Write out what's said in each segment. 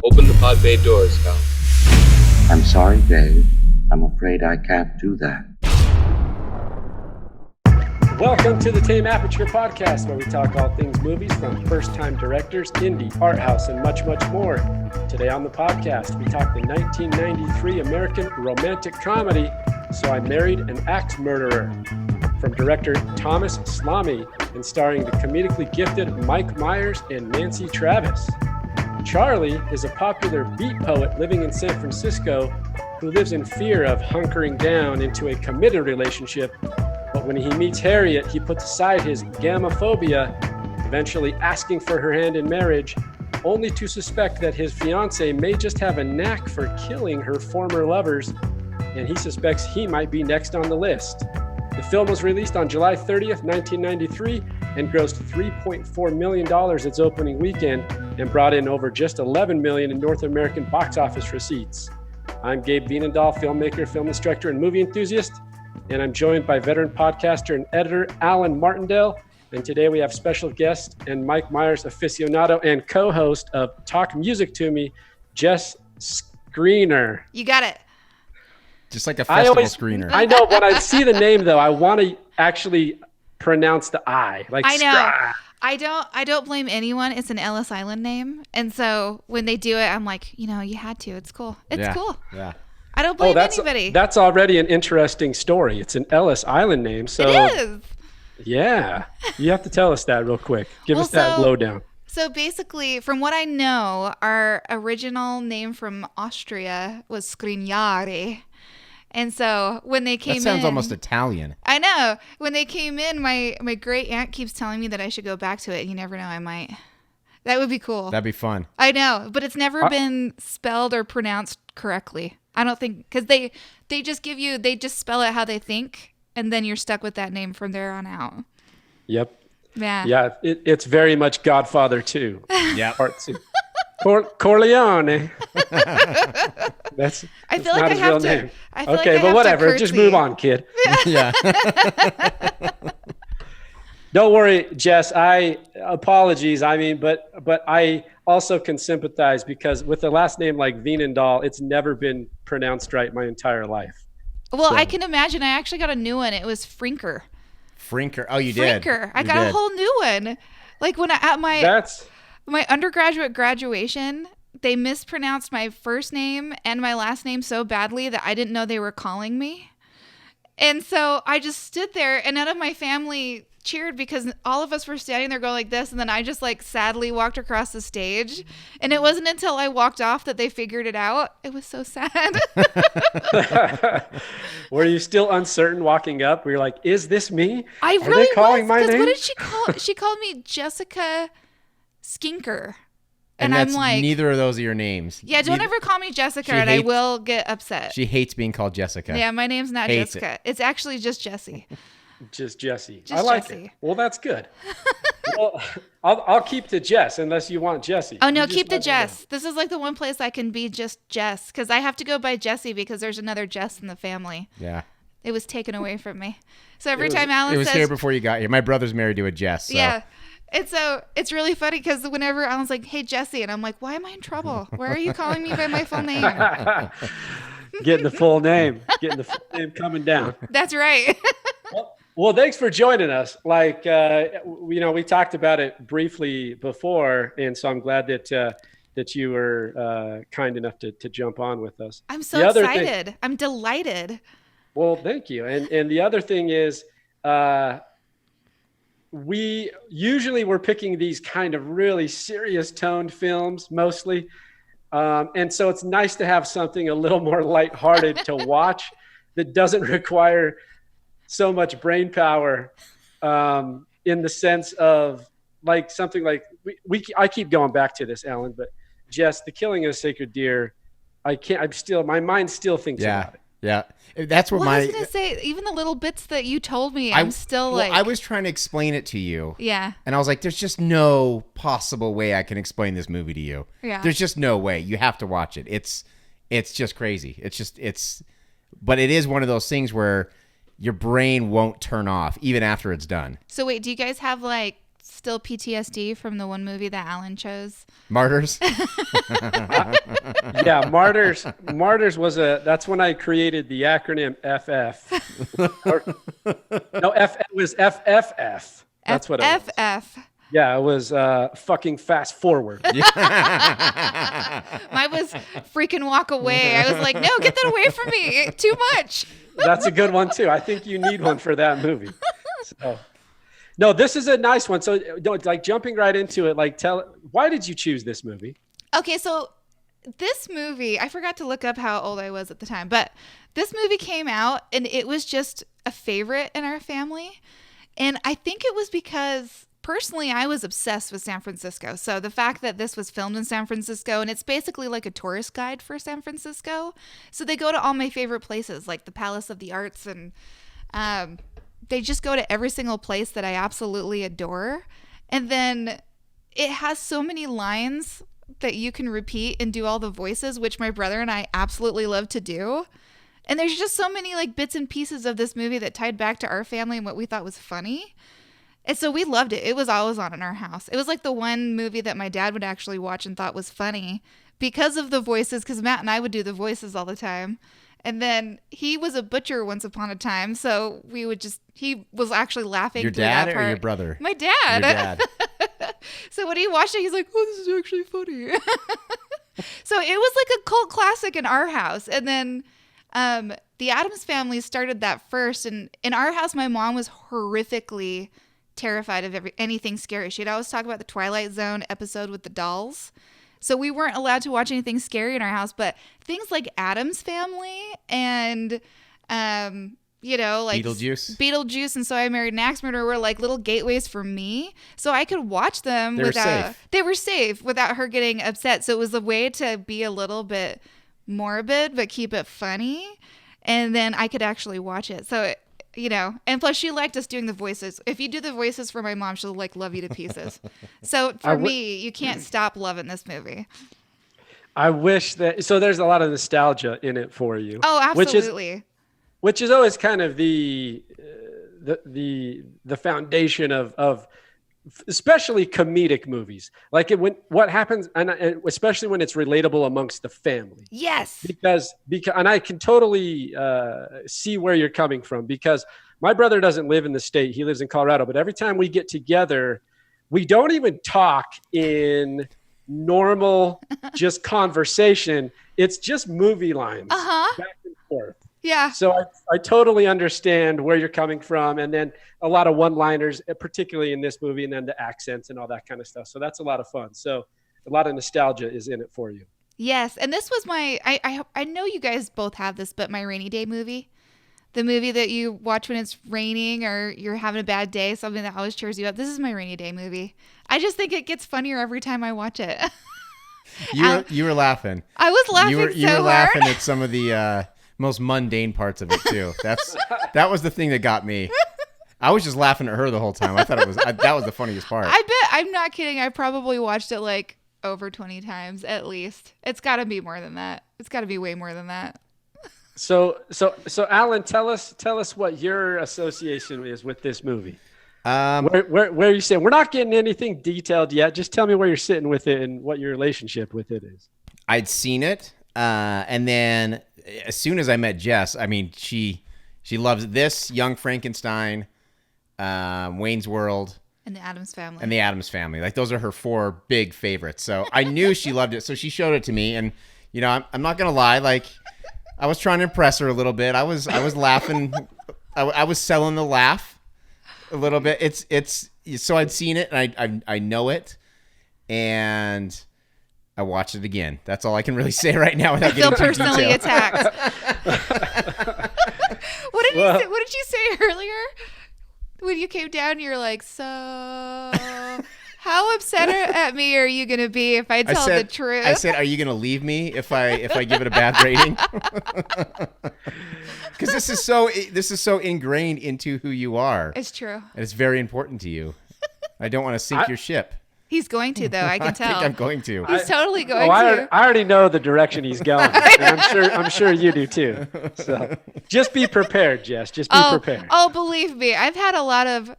Open the pod bay doors, Cal. I'm sorry, Dave. I'm afraid I can't do that. Welcome to the Tame Aperture podcast, where we talk all things movies from first-time directors, indie, art house, and much, much more. Today on the podcast, we talk the 1993 American romantic comedy, So I Married an Axe Murderer, from director Thomas Schlamme, and starring the comedically gifted Mike Myers and Nancy Travis. Charlie is a popular beat poet living in San Francisco who lives in fear of hunkering down into a committed relationship. But when he meets Harriet, he puts aside his gamophobia, eventually asking for her hand in marriage, only to suspect that his fiancée may just have a knack for killing her former lovers, and he suspects he might be next on the list. The film was released on July 30th, 1993, and grossed $3.4 million its opening weekend and brought in over just $11 million in North American box office receipts. I'm Gabe Vienendahl, filmmaker, film instructor, and movie enthusiast, and I'm joined by veteran podcaster and editor Alan Martindale. And today we have special guest and Mike Myers aficionado and co-host of Talk Music to Me, Jess Screener. You got it. Just like a festival screener. I know, when I see the name though, I want to actually pronounce the I. Like I know. I don't blame anyone. It's an Ellis Island name. And so when they do it, I'm like, you had to. It's cool. It's cool. Yeah. I don't blame anybody. That's already an interesting story. It's an Ellis Island name. So it is. Yeah. You have to tell us that real quick. Give us that lowdown. So basically, from what I know, our original name from Austria was Scrignari. And so when they came in... That sounds almost Italian. I know. When they came in, my great aunt keeps telling me that I should go back to it. And you never know, I might. That would be cool. That'd be fun. I know, but it's never been spelled or pronounced correctly. I don't think, because they just spell it how they think, and then you're stuck with that name from there on out. Yep. Yeah. Yeah, it's very much Godfather 2. Yeah. Part 2. Corleone. I feel like I have to. Name. I feel okay, like I but have whatever. To just move on, kid. Yeah. Don't worry, Jess. Apologies. I mean, but I also can sympathize, because with a last name like Vienendahl, it's never been pronounced right my entire life. Well, so. I can imagine. I actually got a new one. It was Frinker. Frinker. Oh, you did. Frinker. I got a whole new one. Like when at my undergraduate graduation, they mispronounced my first name and my last name so badly that I didn't know they were calling me. And so I just stood there, and none of my family cheered because all of us were standing there going like this, and then I just like sadly walked across the stage, and it wasn't until I walked off that they figured it out. It was so sad. Were you still uncertain walking up? Were you like, is this me? I Are really they calling was, my name? What did she call? She called me Jessica Skinker. And I'm that's like, neither of those are your names. Yeah, don't ever call me Jessica, and I will get upset. She hates being called Jessica. Yeah, my name's not Jessica. It's actually just Jessie. Just Jessie. Just I like Jessie. it. Well, that's good. Well, I'll keep the Jess unless you want Jessie. Oh, no, keep the Jess. This is like the one place I can be just Jess, because I have to go by Jessie because there's another Jess in the family. Yeah. It was taken away from me. So every time Alan says... It was here before you got here. My brother's married to a Jess. So. Yeah. And so it's really funny because whenever Alan's like, hey, Jessie, and I'm like, why am I in trouble? Why are you calling me by my full name? Getting the full name. Getting the full name coming down. That's right. Well, thanks for joining us. Like, we talked about it briefly before, and so I'm glad that you were kind enough to jump on with us. I'm so excited. I'm delighted. Well, thank you. And the other thing is, we're picking these kind of really serious toned films mostly. And so it's nice to have something a little more lighthearted to watch that doesn't require so much brain power, in the sense of like something like I keep going back to this, Alan, but Jess, The Killing of a Sacred Deer, my mind still thinks about it. Yeah. That's what I was going to say, even the little bits that you told me, I was trying to explain it to you. Yeah. And I was like, there's just no possible way I can explain this movie to you. Yeah. There's just no way. You have to watch it. It's just crazy. But it is one of those things where your brain won't turn off even after it's done. So wait, do you guys have like still PTSD from the one movie that Alan chose. Martyrs. Yeah, Martyrs. Martyrs was that's when I created the acronym FF. It was FFF. That's what it was. FF. Yeah, it was fucking fast forward. Mine was freaking walk away. I was like, no, get that away from me. Too much. That's a good one too. I think you need one for that movie. So, no, this is a nice one. So, like jumping right into it, like why did you choose this movie? Okay, so this movie, I forgot to look up how old I was at the time, but this movie came out and it was just a favorite in our family. And I think it was because personally, I was obsessed with San Francisco. So the fact that this was filmed in San Francisco, and it's basically like a tourist guide for San Francisco. So they go to all my favorite places, like the Palace of the Arts, and they just go to every single place that I absolutely adore. And then it has so many lines that you can repeat and do all the voices, which my brother and I absolutely love to do. And there's just so many like bits and pieces of this movie that tied back to our family and what we thought was funny. And so we loved it. It was always on in our house. It was like the one movie that my dad would actually watch and thought was funny because of the voices, because Matt and I would do the voices all the time. And then he was a butcher once upon a time, so he was actually laughing. Your dad or your brother? My dad. Your dad. So when he watched it, he's like, oh, this is actually funny. So it was like a cult classic in our house. And then the Addams Family started that first. And in our house, my mom was horrifically terrified of anything scary. She'd always talk about the Twilight Zone episode with the dolls. So we weren't allowed to watch anything scary in our house, but things like Addams Family and, like Beetlejuice and So I Married an Axe Murderer were like little gateways for me. So I could watch them they were safe without her getting upset. So it was a way to be a little bit morbid, but keep it funny. And then I could actually watch it. So and plus she liked us doing the voices. If you do the voices for my mom, she'll like love you to pieces. So for me, you can't stop loving this movie. I wish so there's a lot of nostalgia in it for you. Oh, absolutely. Which is always kind of the foundation of especially comedic movies. Like what happens, and especially when it's relatable amongst the family. Yes. Because and I can totally see where you're coming from, because my brother doesn't live in the state. He lives in Colorado. But every time we get together, we don't even talk in normal just conversation. It's just movie lines back and forth. Yeah. So I totally understand where you're coming from. And then a lot of one-liners, particularly in this movie, and then the accents and all that kind of stuff. So that's a lot of fun. So a lot of nostalgia is in it for you. Yes. And this was I know you guys both have this, but my rainy day movie, the movie that you watch when it's raining or you're having a bad day, something that always cheers you up. This is my rainy day movie. I just think it gets funnier every time I watch it. You were laughing. I was laughing You were laughing at some of the most mundane parts of it too. That was the thing that got me. I was just laughing at her the whole time. I thought that was the funniest part. I bet, I'm not kidding. I probably watched it like over 20 times at least. It's got to be more than that. It's got to be way more than that. So Alan, tell us what your association is with this movie. Where you say, we're not getting anything detailed yet. Just tell me where you're sitting with it and what your relationship with it is. I'd seen it, and then as soon as I met Jess, I mean, she loves this, Young Frankenstein, Wayne's World, and the Addams Family. Like those are her four big favorites. So I knew she loved it. So she showed it to me, and I'm not gonna lie, like I was trying to impress her a little bit. I was laughing. I was selling the laugh a little bit. It's so I'd seen it, and I know it, and I watched it again. That's all I can really say right now without getting too personally detailed. attacked. What did you say earlier? When you came down, you're like, so how upset at me are you going to be if I tell the truth? I said, are you going to leave me if I give it a bad rating? Because this is so ingrained into who you are. It's true. And it's very important to you. I don't want to sink your ship. He's going to, though. I can tell. I think I'm going to. He's totally going to. I already know the direction he's going. And I'm sure you do too. So just be prepared, Jess. Just be prepared. Oh, believe me, I've had a lot of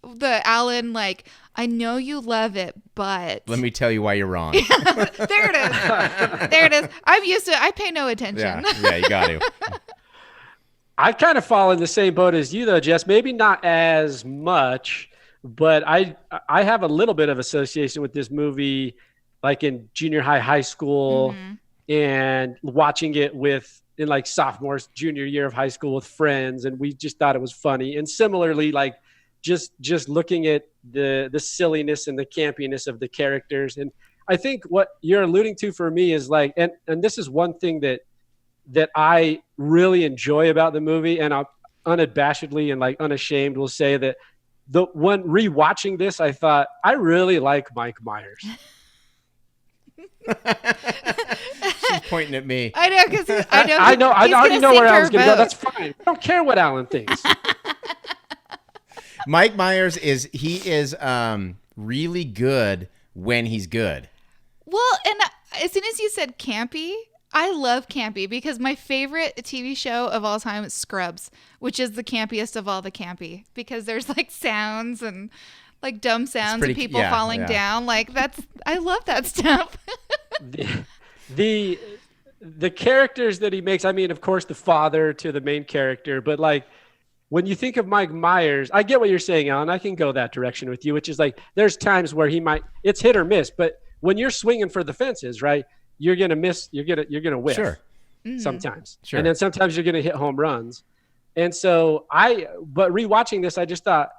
the Alan, like, I know you love it, but let me tell you why you're wrong. There it is. There it is. I'm used to it. I pay no attention. Yeah, you got to. I kind of fall in the same boat as you, though, Jess. Maybe not as much, but I have a little bit of association with this movie, like in junior high school, and watching it in like sophomore, junior year of high school with friends, and we just thought it was funny. And similarly, like just looking at the silliness and the campiness of the characters. And I think what you're alluding to for me is like, and this is one thing that I really enjoy about the movie, and I'll unabashedly and like unashamed will say that when rewatching this, I thought I really like Mike Myers. She's pointing at me. I know, because I already know where I was going to go. That's fine. I don't care what Alan thinks. Mike Myers is really good when he's good. Well, and as soon as you said campy, I love campy because my favorite TV show of all time is Scrubs, which is the campiest of all the campy because there's like sounds and like dumb sounds of people falling down. Like I love that stuff. the characters that he makes, I mean, of course, the father to the main character, but like when you think of Mike Myers, I get what you're saying, Alan. I can go that direction with you, which is like there's times where it's hit or miss, but when you're swinging for the fences, right? You're going to miss, you're going to whiff sometimes. Sure. And then sometimes you're going to hit home runs. And so but rewatching this, I just thought,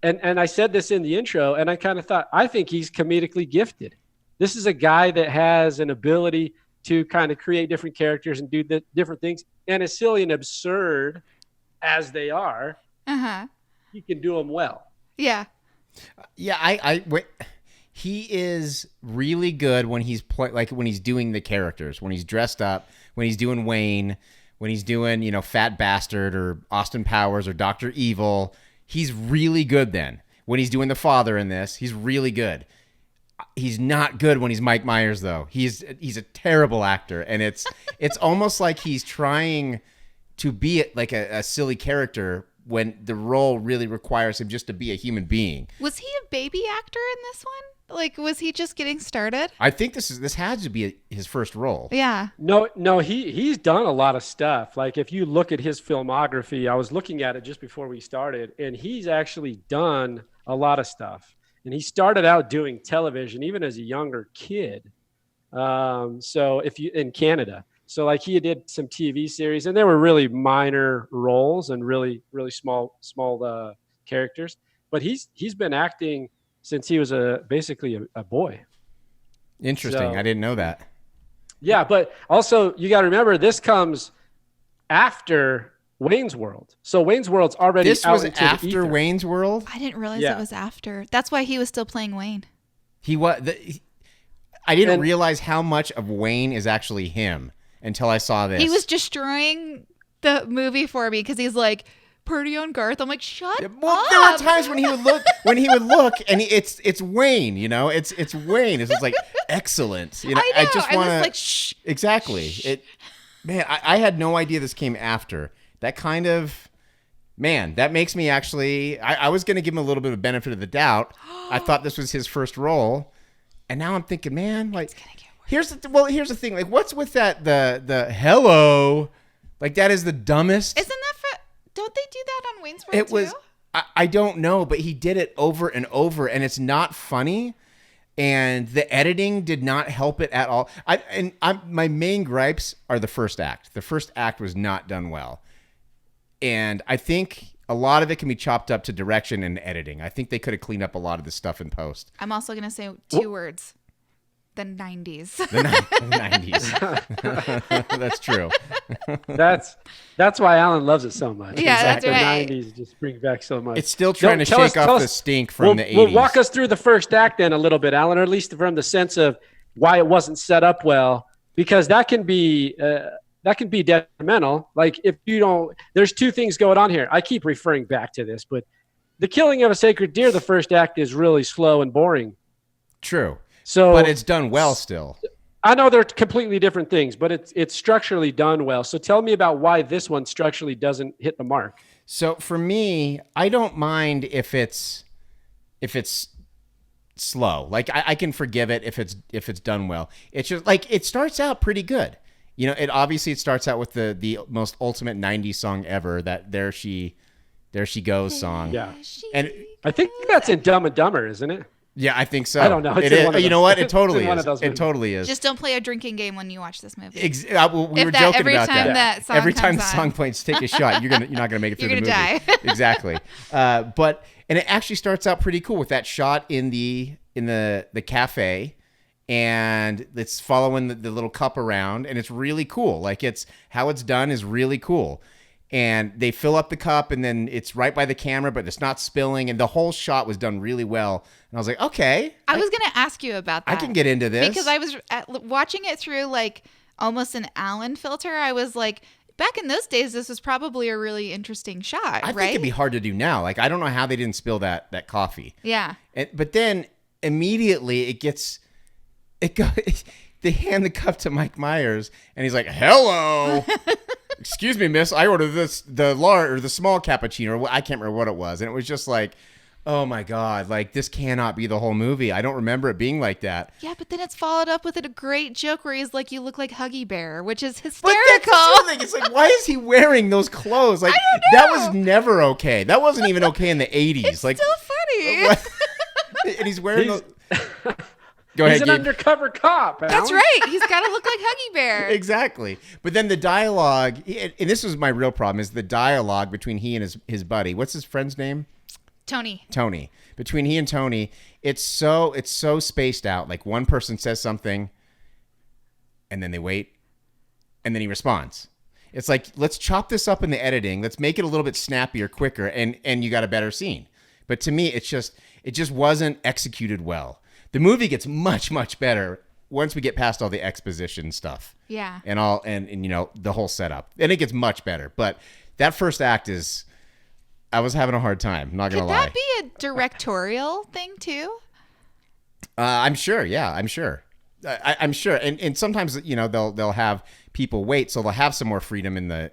and I said this in the intro, and I kind of thought, I think he's comedically gifted. This is a guy that has an ability to kind of create different characters and do different things. And as silly and absurd as they are, he can do them well. Yeah. Yeah, he is really good when he's when he's doing the characters, when he's dressed up, when he's doing Wayne, when he's doing, Fat Bastard or Austin Powers or Dr. Evil. He's really good then. When he's doing the father in this, he's really good. He's not good when he's Mike Myers though. He's a terrible actor, and it's almost like he's trying to be like a silly character when the role really requires him just to be a human being. Was he a baby actor in this one? Like, was he just getting started? I think this had to be his first role. Yeah. No, he's done a lot of stuff. Like, if you look at his filmography, I was looking at it just before we started, and he's actually done a lot of stuff. And he started out doing television even as a younger kid. So in Canada. So like he did some TV series, and they were really minor roles and really, really small characters. But he's been acting since he was basically a boy. Interesting. So, I didn't know that. Yeah, but also you got to remember this comes after Wayne's World. So Wayne's World's already this out was into after the ether. Wayne's World? I didn't realize it was after. That's why he was still playing Wayne. I didn't realize how much of Wayne is actually him until I saw this. He was destroying the movie for me because he's like, Purdy on Garth. I'm like, shut up. There were times when he would look, and it's Wayne. It's Wayne. It's just like excellent. I know. I just want to like, shh. Exactly. Shh. I had no idea this came after. That kind of that makes me actually. I was going to give him a little bit of benefit of the doubt. I thought this was his first role, and now I'm thinking, man, like here's the thing. Like, what's with that the hello? Like that is the dumbest. Isn't that don't they do that on Wayne's World It was. I don't know, but he did it over and over, and it's not funny. And the editing did not help it at all. My main gripes are the first act. The first act was not done well, and I think a lot of it can be chopped up to direction and editing. I think they could have cleaned up a lot of the stuff in post. I'm also gonna say two words. The 90s. The 90s. That's true. That's why Alan loves it so much. Yeah, that's right. The 90s just brings back so much. It's still trying to shake off the stink from the 80s. We'll walk us through the first act then a little bit, Alan, or at least from the sense of why it wasn't set up well, because that can be detrimental. Like if you don't, there's two things going on here. I keep referring back to this, but the killing of a sacred deer, the first act is really slow and boring. True. So, but it's done well still. I know they're completely different things, but it's structurally done well. So tell me about why this one structurally doesn't hit the mark. So for me, I don't mind if it's slow. Like I can forgive it if it's done well. It's just like it starts out pretty good. You know, it starts out with the most ultimate 90s song ever, that There She Goes song. Yeah. And I think that's in Dumb and Dumber, isn't it? yeah, I think so. I don't know. It is. You know what? It totally is. It totally is. Just don't play a drinking game when you watch this movie. We were joking about that. Every time the song plays, take a shot. You're not gonna make it through the movie. You're gonna die. Exactly. And it actually starts out pretty cool with that shot in the cafe, and it's following the little cup around, and it's really cool. Like it's how it's done is really cool. And they fill up the cup, and then it's right by the camera, but it's not spilling. And the whole shot was done really well. And I was like, okay. I was going to ask you about that. I can get into this. Because I was watching it through like almost an Allen filter. I was like, back in those days, this was probably a really interesting shot, I think it'd be hard to do now. Like, I don't know how they didn't spill that coffee. Yeah. But then immediately they hand the cup to Mike Myers, and he's like, hello. Excuse me, miss, I ordered the small cappuccino, or I can't remember what it was. And it was just like, oh my God, like this cannot be the whole movie. I don't remember it being like that. Yeah, but then it's followed up with a great joke where he's like, you look like Huggy Bear, which is hysterical. But that's the other thing. It's like, why is he wearing those clothes? Like, I don't know. That was never okay. That wasn't even okay in the 80s. It's like, still funny. And he's wearing those... Go ahead, He's an Gabe. undercover cop. Alan. That's right. He's got to look like Huggy Bear. Exactly. But then the dialogue, and this was my real problem, is the dialogue between he and his buddy. What's his friend's name? Tony. Between he and Tony, it's so spaced out. Like one person says something, and then they wait, and then he responds. It's like, let's chop this up in the editing. Let's make it a little bit snappier, quicker, and you got a better scene. But to me, it just wasn't executed well. The movie gets much, much better once we get past all the exposition stuff. Yeah. And you know, the whole setup. And it gets much better. But that first act I was having a hard time, not going to lie. Could that be a directorial thing too? I'm sure. Yeah, I'm sure. I'm sure. And sometimes, you know, they'll have people wait, so they'll have some more freedom in the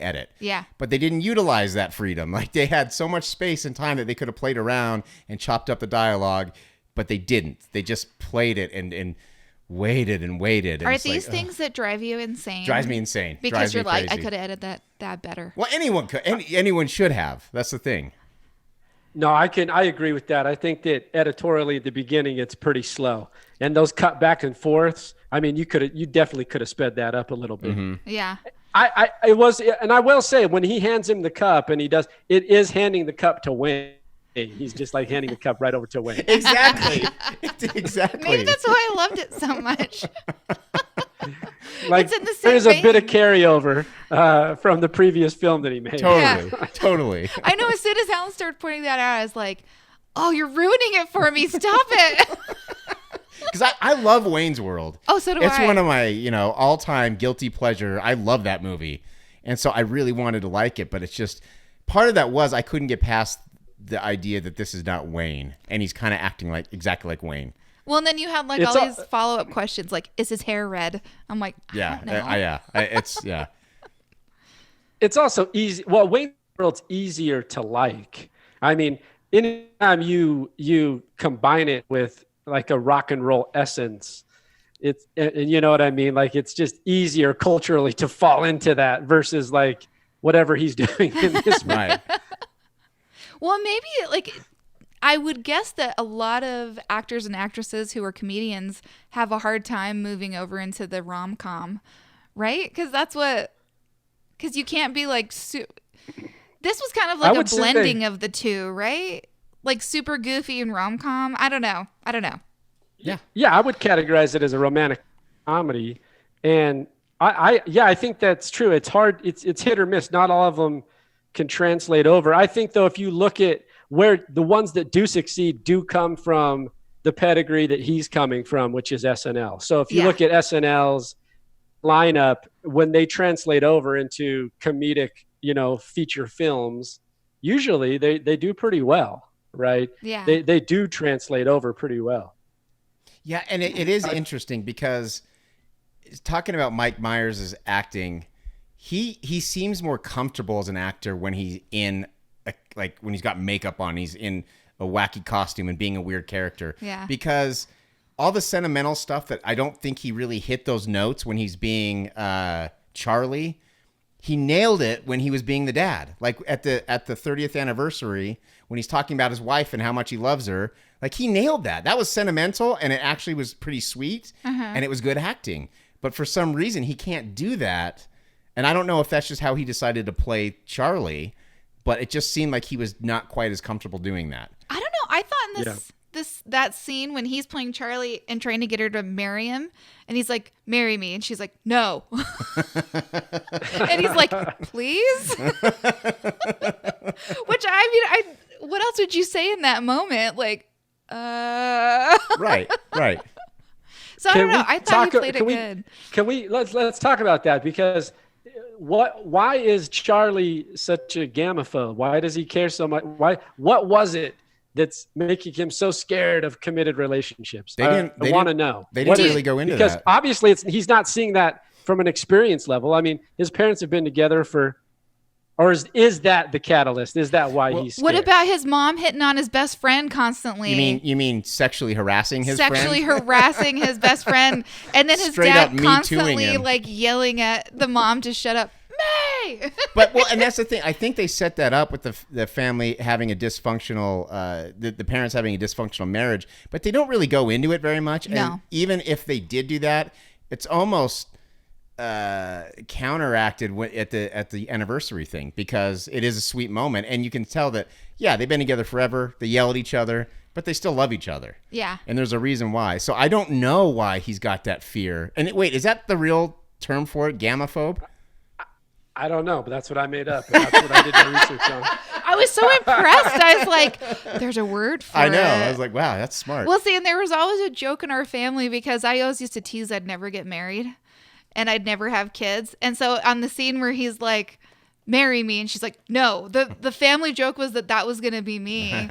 edit. Yeah. But they didn't utilize that freedom. Like they had so much space and time that they could have played around and chopped up the dialogue. But they didn't. They just played it and waited and waited. And are these things that drive you insane? Drives me insane. Because you're like, crazy. I could have edited that better. Well, anyone could. Anyone should have. That's the thing. No, I agree with that. I think that editorially at the beginning, it's pretty slow. And those cut back and forths, I mean, you definitely could have sped that up a little bit. Mm-hmm. Yeah. It was, and I will say, when he hands him the cup, and it is handing the cup to Wayne. He's just like handing the cup right over to Wayne. Exactly. Exactly. Maybe that's why I loved it so much. Like, it's in the same there's vein. a bit of carryover from the previous film that he made. Totally. Yeah. Totally. I know as soon as Alan started pointing that out, I was like, oh, you're ruining it for me. Stop it. Because I love Wayne's World. Oh, so do I. It's one of my, all-time guilty pleasure. I love that movie. And so I really wanted to like it, but it's just, part of that was I couldn't get past the idea that this is not Wayne, and he's kind of acting exactly like Wayne. Well, and then you had all these follow-up questions, like, is his hair red? I'm like, I don't know. It's also easy. Well, Wayne's World's easier to like. I mean, anytime you combine it with like a rock and roll essence, and you know what I mean? Like, it's just easier culturally to fall into that versus like whatever he's doing in this movie. Right. Well, maybe I would guess that a lot of actors and actresses who are comedians have a hard time moving over into the rom-com, right? Because you can't be like, this was kind of like a blending of the two, right? Like super goofy and rom-com. I don't know. Yeah. Yeah, I would categorize it as a romantic comedy. And I think that's true. It's hard. It's hit or miss. Not all of them can translate over. I think, though, if you look at where the ones that do succeed do come from the pedigree that he's coming from, which is SNL. So if you look at SNL's lineup, when they translate over into comedic, feature films, usually they do pretty well, right? Yeah. They do translate over pretty well. Yeah, and it is interesting because talking about Mike Myers' acting, he seems more comfortable as an actor when he's in when he's got makeup on, he's in a wacky costume and being a weird character. Yeah. Because all the sentimental stuff that I don't think he really hit those notes when he's being Charlie, he nailed it when he was being the dad. Like at the 30th anniversary, when he's talking about his wife and how much he loves her, like he nailed that. That was sentimental, and it actually was pretty sweet, and it was good acting. But for some reason, he can't do that. And I don't know if that's just how he decided to play Charlie, but it just seemed like he was not quite as comfortable doing that. I don't know. I thought in that scene when he's playing Charlie and trying to get her to marry him, and he's like, "Marry me," and she's like, "No," and he's like, "Please," which what else would you say in that moment? Like, right. So I don't know. I thought he played it good. Can we let's talk about that, because why is Charlie such a gamaphobe? Why does he care so much? What was it that's making him so scared of committed relationships? I want to know. They didn't really go into that. Because obviously he's not seeing that from an experience level. I mean, his parents have been together or is that the catalyst? Is that why he's scared? What about his mom hitting on his best friend constantly? You mean sexually harassing his friend? Sexually harassing his best friend. And then his dad constantly like yelling at the mom to shut up. May! And that's the thing. I think they set that up with the family having a dysfunctional, the parents having a dysfunctional marriage, but they don't really go into it very much. No. And even if they did do that, it's almost counteracted at the anniversary thing, because it is a sweet moment, and you can tell that they've been together forever. They yell at each other, but they still love each other. Yeah. And there's a reason why. So I don't know why he's got that fear. And wait, is that the real term for it? Gamaphobe? I don't know, but that's what I made up. That's what I did my research on. I was so impressed. I was like, there's a word for it. I know. I was like, wow, that's smart. Well, see, and there was always a joke in our family, because I always used to tease I'd never get married and I'd never have kids. And so on the scene where he's like, "Marry me," and she's like, "No," the family joke was that was going to be me.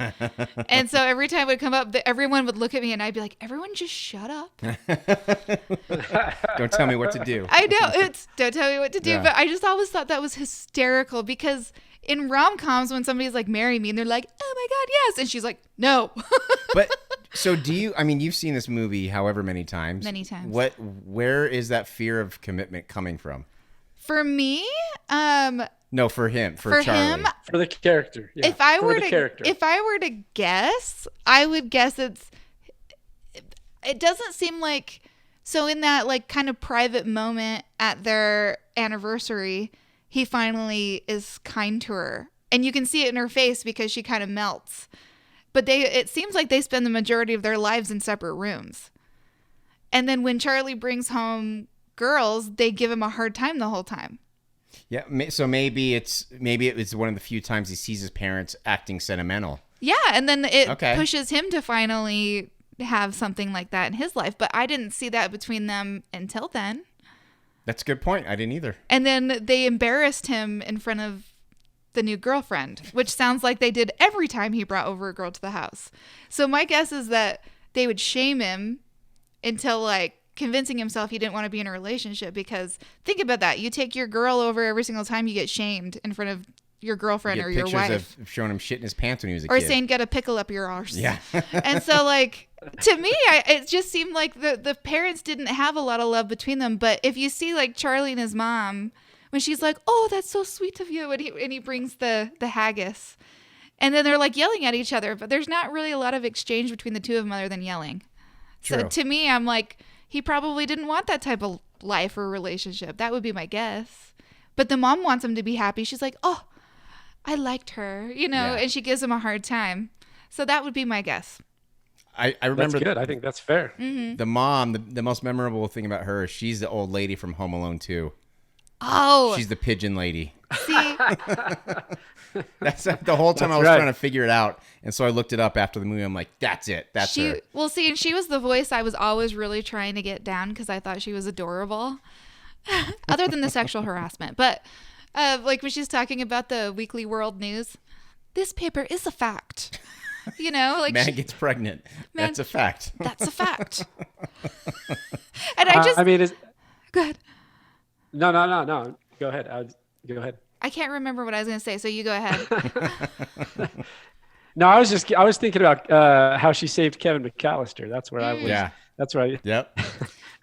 And so every time it would come up, everyone would look at me and I'd be like, "Everyone just shut up." Don't tell me what to do. I know, don't tell me what to do. Yeah. But I just always thought that was hysterical, because in rom-coms, when somebody's like, "Marry me," and they're like, "Oh my God, yes." And she's like, "No." But so you've seen this movie however many times. Many times. Where is that fear of commitment coming from? For me, no, for him, for Charlie. For the character. Yeah. If I were to guess, I would guess it doesn't seem like, so in that like kind of private moment at their anniversary, he finally is kind to her, and you can see it in her face because she kind of melts. But it seems like they spend the majority of their lives in separate rooms. And then when Charlie brings home girls, they give him a hard time the whole time. Yeah, so maybe it's one of the few times he sees his parents acting sentimental. Yeah, and then it pushes him to finally have something like that in his life. But I didn't see that between them until then. That's a good point. I didn't either. And then they embarrassed him in front of the new girlfriend, which sounds like they did every time he brought over a girl to the house. So my guess is that they would shame him until like convincing himself he didn't want to be in a relationship. Because think about that. You take your girl over every single time, you get shamed in front of your girlfriend or your wife. Pictures of showing him shit in his pants when he was a kid. Or saying, "Get a pickle up your arse." Yeah. And so like, to me, it just seemed like the parents didn't have a lot of love between them. But if you see like Charlie and his mom, when she's like, "Oh, that's so sweet of you," and he brings the haggis, and then they're like yelling at each other, but there's not really a lot of exchange between the two of them other than yelling. True. So to me, I'm like, he probably didn't want that type of life or relationship. That would be my guess. But the mom wants him to be happy. She's like, "Oh, I liked her," and she gives him a hard time. So that would be my guess. I remember. That's good. I think that's fair. Mm-hmm. The mom, the most memorable thing about her is she's the old lady from Home Alone 2. Oh. She's the pigeon lady. See? That's the whole time I was trying to figure it out. And so I looked it up after the movie. I'm like, that's it. That's her. Well, see, and she was the voice I was always really trying to get down because I thought she was adorable. Other than the sexual harassment. But like when she's talking about the Weekly World News, "This paper is a fact." Like man gets pregnant. That's a fact. That's a fact. And I mean, go ahead. No. Go ahead. Go ahead. I can't remember what I was going to say, so you go ahead. No, I was thinking about how she saved Kevin McAllister. That's where I was. Yeah. That's right. Yep.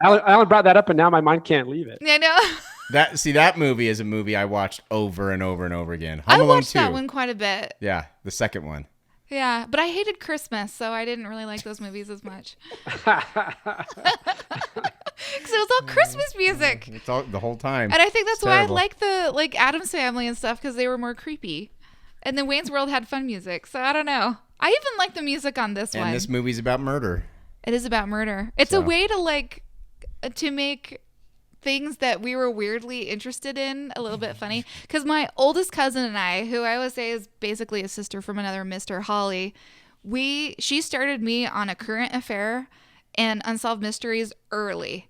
Alan brought that up, and now my mind can't leave it. I know. That movie is a movie I watched over and over and over again. I watched that one quite a bit. Yeah, the second one. Yeah, but I hated Christmas, so I didn't really like those movies as much. Because it was all Christmas music. It's all the whole time. And I think that's why I like the Addams Family and stuff, because they were more creepy. And then Wayne's World had fun music, so I don't know. I even like the music on this one. And this movie's about murder. It is about murder. It's a way to make things that we were weirdly interested in a little bit funny. Because my oldest cousin and I, who I always say is basically a sister from another Mr. Holly, she started me on A Current Affair and Unsolved Mysteries early.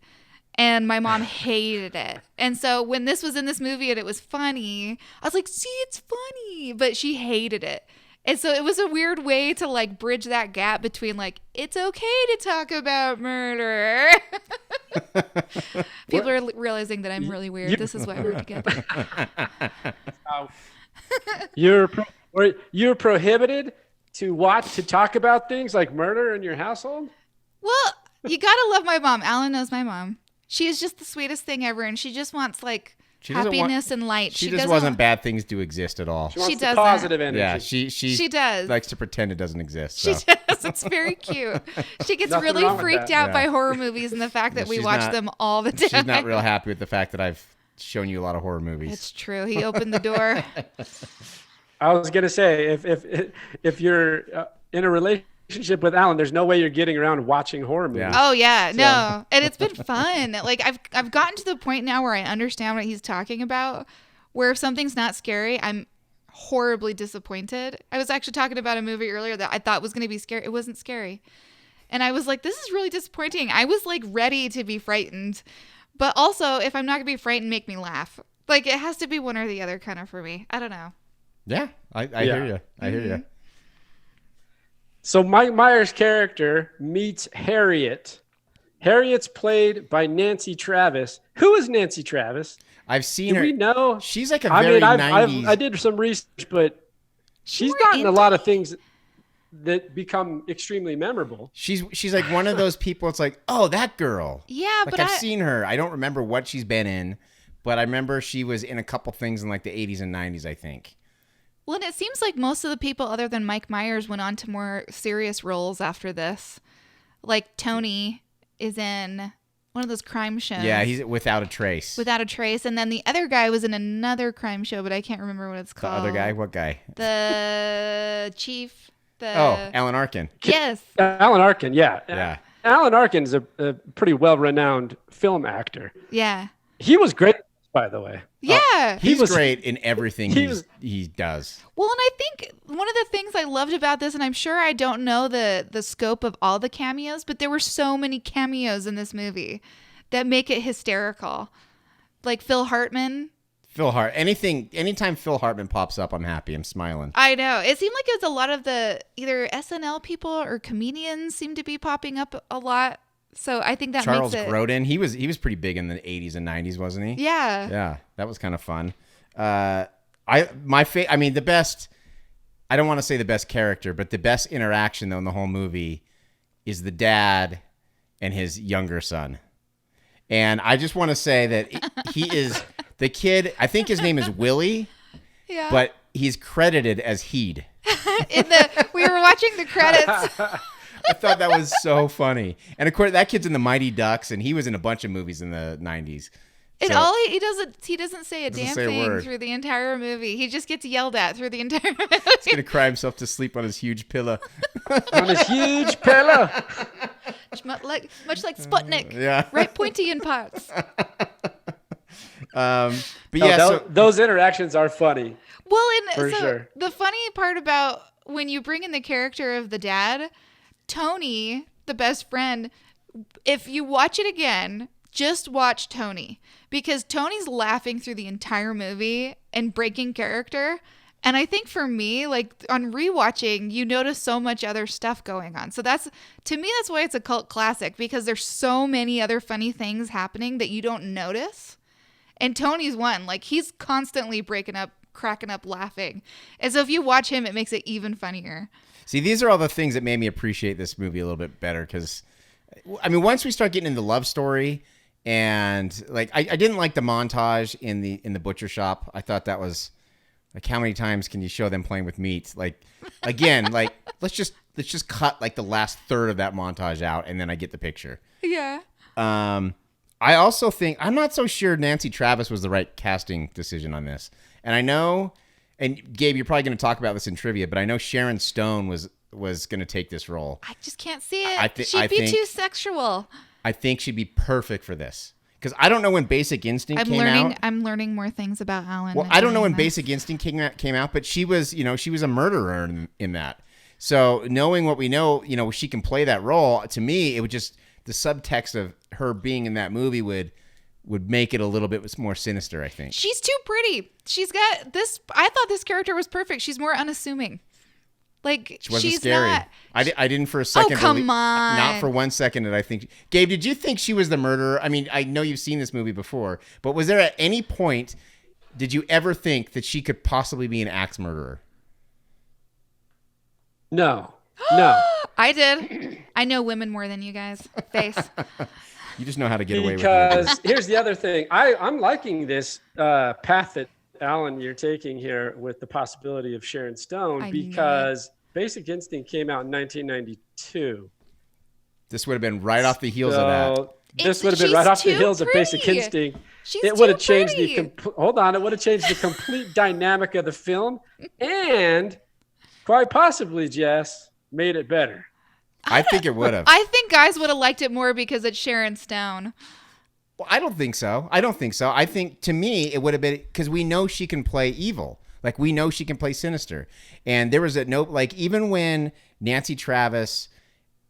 And my mom hated it. And so when this was in this movie and it was funny, I was like, see, it's funny. But she hated it. And so it was a weird way to like bridge that gap between like, it's okay to talk about murder. People are realizing that I'm really weird. This is why we're together. You're prohibited to talk about things like murder in your household? Well, you gotta love my mom. Alan knows my mom. She is just the sweetest thing ever, and she just wants like happiness and light. She just wasn't bad things do exist at all. She wants the positive energy. Yeah, she does. Likes to pretend it doesn't exist. So. She does. It's very cute. She gets really freaked out by horror movies and the fact that we watch them all the time. She's not real happy with the fact that I've shown you a lot of horror movies. It's true. He opened the door. I was gonna say if you're in a relationship with Alan, there's no way you're getting around watching horror movies. Yeah. Oh yeah, no, and it's been fun. Like I've gotten to the point now where I understand what he's talking about. Where if something's not scary, I'm horribly disappointed. I was actually talking about a movie earlier that I thought was going to be scary. It wasn't scary, and I was like, this is really disappointing. I was like ready to be frightened, but also if I'm not gonna be frightened, make me laugh. Like it has to be one or the other kind of for me. I don't know. Yeah, I hear you. I hear you. So Mike Myers' character meets Harriet. Harriet's played by Nancy Travis. Who is Nancy Travis? I've seen her. Do we know? She's like a very 90s. I did some research, but she's gotten a lot of things that become extremely memorable. She's like one of those people. It's like, oh, that girl. Yeah, like but I've seen her. I don't remember what she's been in, but I remember she was in a couple things in like the 80s and 90s, I think. Well, and it seems like most of the people other than Mike Myers went on to more serious roles after this. Like Tony is in one of those crime shows. Yeah, he's Without a Trace. Without a Trace. And then the other guy was in another crime show, but I can't remember what it's called. The other guy? What guy? The chief. Alan Arkin. Yes. Alan Arkin, yeah. Yeah. Alan Arkin's a pretty well-renowned film actor. Yeah. He was great, by the way. Yeah. He's great in everything he does. Well, and I think one of the things I loved about this, and I'm sure I don't know the scope of all the cameos, but there were so many cameos in this movie that make it hysterical. Like Phil Hartman. Anytime Phil Hartman pops up, I'm happy. I'm smiling. I know. It seemed like it was a lot of the either SNL people or comedians seem to be popping up a lot. So I think that Charles makes it... Grodin, he was pretty big in the 80s and 90s, wasn't he? Yeah. Yeah, that was kind of fun. The best, I don't want to say the best character, but the best interaction though in the whole movie is the dad and his younger son. And I just want to say that he is the kid, I think his name is Willie. Yeah. But he's credited as Heed. We were watching the credits. I thought that was so funny. And of course, that kid's in the Mighty Ducks, and he was in a bunch of movies in the 90s. And he doesn't say a damn thing through the entire movie. He just gets yelled at through the entire movie. He's going to cry himself to sleep on his huge pillow. On his huge pillow. Much like Sputnik. Yeah. Right pointy in parts. Those interactions are funny. Well, sure. The funny part about when you bring in the character of the dad, Tony, the best friend, if you watch it again, just watch Tony, because Tony's laughing through the entire movie and breaking character. And I think for me, like on rewatching, you notice so much other stuff going on. So that's why it's a cult classic, because there's so many other funny things happening that you don't notice. And Tony's one, like he's constantly cracking up, laughing. And so if you watch him, it makes it even funnier. See, these are all the things that made me appreciate this movie a little bit better because, I mean, once we start getting into the love story and like I didn't like the montage in the butcher shop. I thought that was like, how many times can you show them playing with meat? Like, again, like let's just cut like the last third of that montage out and then I get the picture. Yeah. I also think I'm not so sure Nancy Travis was the right casting decision on this. And I know, and Gabe, you're probably going to talk about this in trivia, but I know Sharon Stone was going to take this role. I just can't see it. She'd be too sexual. I think she'd be perfect for this. Because I don't know when Basic Instinct came out. I'm learning more things about Alan. Well, I don't know when Basic Instinct came out, but she was a murderer in that. So knowing what we know, she can play that role. To me, it would just, the subtext of her being in that movie would make it a little bit more sinister, I think. She's too pretty. She's got this. I thought this character was perfect. She's more unassuming. Like, she wasn't she's scary. Not. I didn't for a second. Oh, come on. Not for 1 second did I think. Gabe, did you think she was the murderer? I mean, I know you've seen this movie before, but was there at any point, did you ever think that she could possibly be an axe murderer? No. I did. I know women more than you guys. Face. You just know how to get away with it. Because here's the other thing. I'm liking this path that, Alan, you're taking here with the possibility of Sharon Stone because Basic Instinct came out in 1992. This would have been right off the heels of that. This would have been right off the heels of Basic Instinct. It would have changed it would have changed the complete dynamic of the film and quite possibly, Jess, made it better. I think it would have. I think guys would have liked it more because it's Sharon Stone. Well, I don't think so. I think, to me, it would have been, because we know she can play evil. Like, we know she can play sinister. And there was even when Nancy Travis,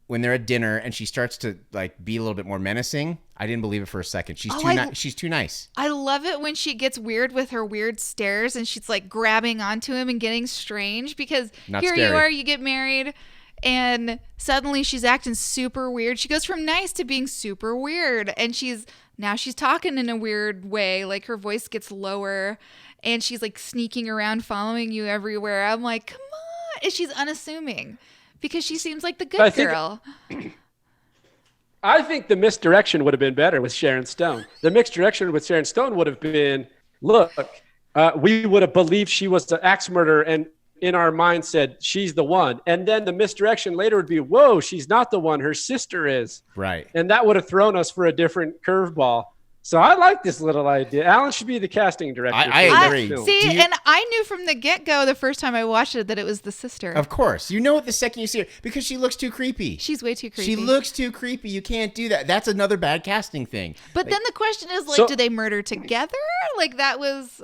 when they're at dinner and she starts to, like, be a little bit more menacing, I didn't believe it for a second. She's too nice. I love it when she gets weird with her weird stares and she's, like, grabbing onto him and getting strange because you are, you get married. And suddenly she's acting super weird. She goes from nice to being super weird. And now she's talking in a weird way. Like, her voice gets lower and she's like sneaking around, following you everywhere. I'm like, come on. And she's unassuming because she seems like the good girl. I think the misdirection would have been better with Sharon Stone. The misdirection with Sharon Stone would have been, look, we would have believed she was the axe murderer and in our mind said she's the one. And then the misdirection later would be, whoa, she's not the one. Her sister is. Right. And that would have thrown us for a different curveball. So I like this little idea. Alan should be the casting director. I agree. And I knew from the get-go the first time I watched it that it was the sister. Of course. You know it the second you see her because she looks too creepy. She's way too creepy. She looks too creepy. You can't do that. That's another bad casting thing. But then the question is, like, do they murder together? Like, that was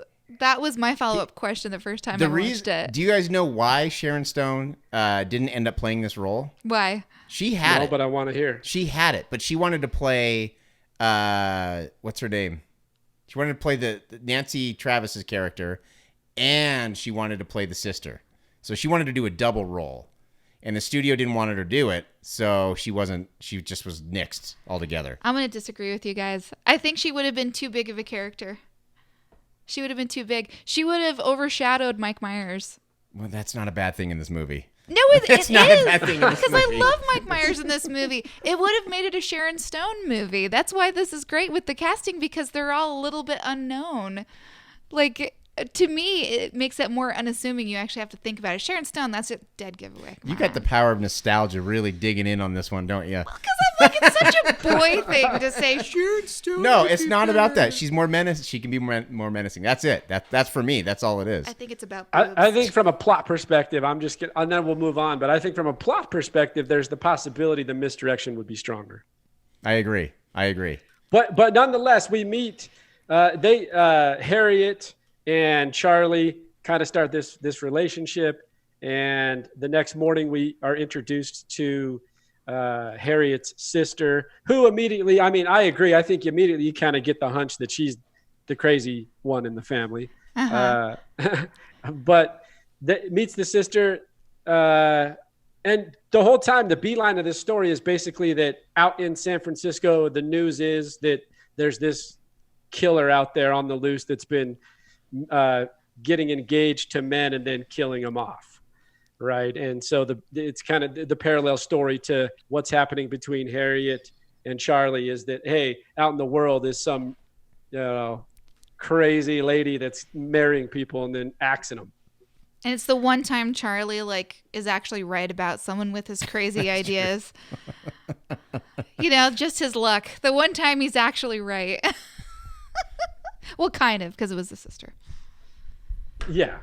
my follow-up question the first time I watched it. Do you guys know why Sharon Stone didn't end up playing this role? Why? She had it. But I want to hear. She had it, but she wanted to play, what's her name? She wanted to play the Nancy Travis's character, and she wanted to play the sister. So she wanted to do a double role. And the studio didn't want her to do it, so she just was nixed altogether. I'm going to disagree with you guys. I think she would have been too big of a character. She would have been too big. She would have overshadowed Mike Myers. Well, that's not a bad thing in this movie. No, it is. Not a bad thing in this because movie. I love Mike Myers in this movie. It would have made it a Sharon Stone movie. That's why this is great with the casting because they're all a little bit unknown. Like, to me, it makes it more unassuming. You actually have to think about it. Sharon Stone, that's a dead giveaway. You got the power of nostalgia really digging in on this one, don't you? Because I'm like, it's such a boy thing to say Sharon Stone. No, it's not about that. She's more menacing. She can be more menacing. That's it. That's for me. That's all it is. I think it's about boobs. I think from a plot perspective, I'm just kidding, and then we'll move on. But I think from a plot perspective, there's the possibility the misdirection would be stronger. I agree. But nonetheless, we meet Harriet and Charlie kind of start this relationship, and the next morning we are introduced to Harriet's sister, who immediately, I mean, I agree. I think immediately you kind of get the hunch that she's the crazy one in the family. But meets the sister, and the whole time the beeline of this story is basically that out in San Francisco, the news is that there's this killer out there on the loose that's been getting engaged to men and then killing them off. right? And so it's kind of the parallel story to what's happening between Harriet and Charlie is that, hey, out in the world is some, crazy lady that's marrying people and then axing them. And it's the one time Charlie is actually right about someone with his crazy ideas. Just his luck. The one time he's actually right. Well, kind of, because it was the sister. Yeah.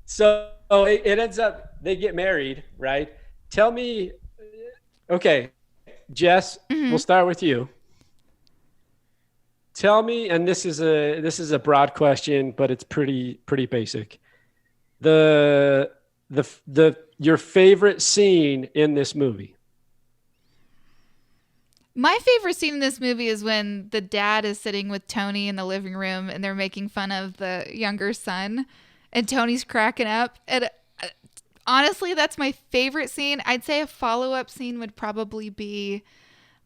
So it ends up, they get married, right? Tell me, okay, Jess, we'll start with you. Tell me, and this is a broad question, but it's pretty basic. Your favorite scene in this movie? My favorite scene in this movie is when the dad is sitting with Tony in the living room and they're making fun of the younger son and Tony's cracking up. And honestly, that's my favorite scene. I'd say a follow-up scene would probably be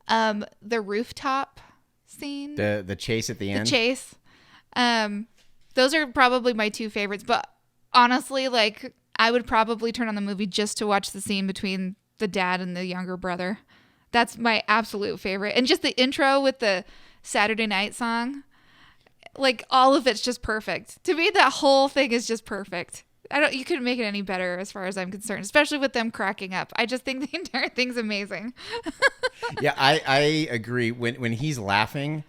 the rooftop scene. The chase at the end? The chase. Those are probably my two favorites. But honestly, I would probably turn on the movie just to watch the scene between the dad and the younger brother. That's my absolute favorite. And just the intro with the Saturday Night song. All of it's just perfect. To me, that whole thing is just perfect. You couldn't make it any better as far as I'm concerned, especially with them cracking up. I just think the entire thing's amazing. Yeah, I agree. When he's laughing,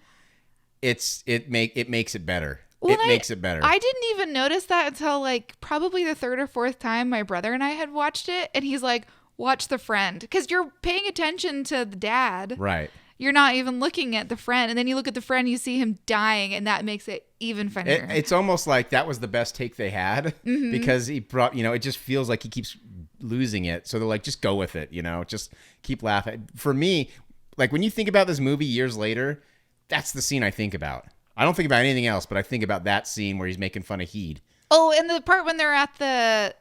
it makes it better. Well, makes it better. I didn't even notice that until probably the third or fourth time my brother and I had watched it, and he's like, "Watch the friend," because you're paying attention to the dad. Right. You're not even looking at the friend, and then you look at the friend, you see him dying, and that makes it even funnier. It's almost like that was the best take they had because he brought, it just feels like he keeps losing it. So they're like, just go with it, just keep laughing. For me, when you think about this movie years later, that's the scene I think about. I don't think about anything else, but I think about that scene where he's making fun of Heed. Oh, and the part when they're at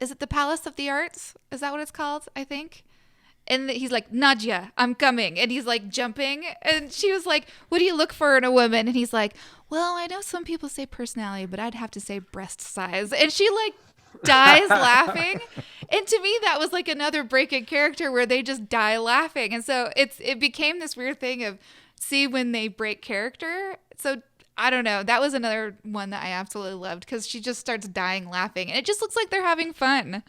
is it the Palace of the Arts? Is that what it's called? I think. And he's like, "Nadia, I'm coming." And he's jumping. And she was like, "What do you look for in a woman?" And he's like, "Well, I know some people say personality, but I'd have to say breast size." And she dies laughing. And to me, that was another break in character where they just die laughing. And so it became this weird thing of see when they break character. So I don't know. That was another one that I absolutely loved because she just starts dying laughing. And it just looks like they're having fun.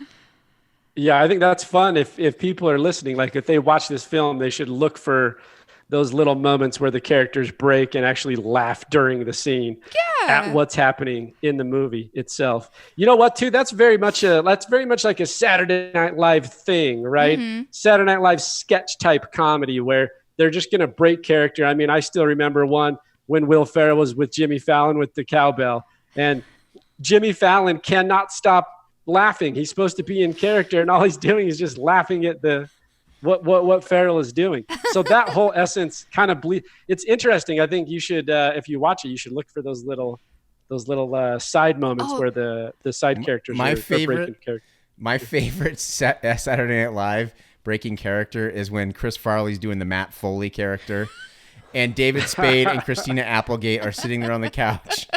Yeah, I think that's fun. If people are listening, if they watch this film, they should look for those little moments where the characters break and actually laugh during the scene at what's happening in the movie itself. You know what, too? That's very much like a Saturday Night Live thing, right? Mm-hmm. Saturday Night Live sketch type comedy where they're just going to break character. I mean, I still remember one when Will Ferrell was with Jimmy Fallon with the cowbell, and Jimmy Fallon cannot stop laughing. He's supposed to be in character, and all he's doing is just laughing at what Ferrell is doing. So that whole essence kind of it's interesting. I think you should, if you watch it, you should look for those little side moments where the side characters are breaking character. My favorite Saturday Night Live breaking character is when Chris Farley's doing the Matt Foley character, and David Spade and Christina Applegate are sitting there on the couch.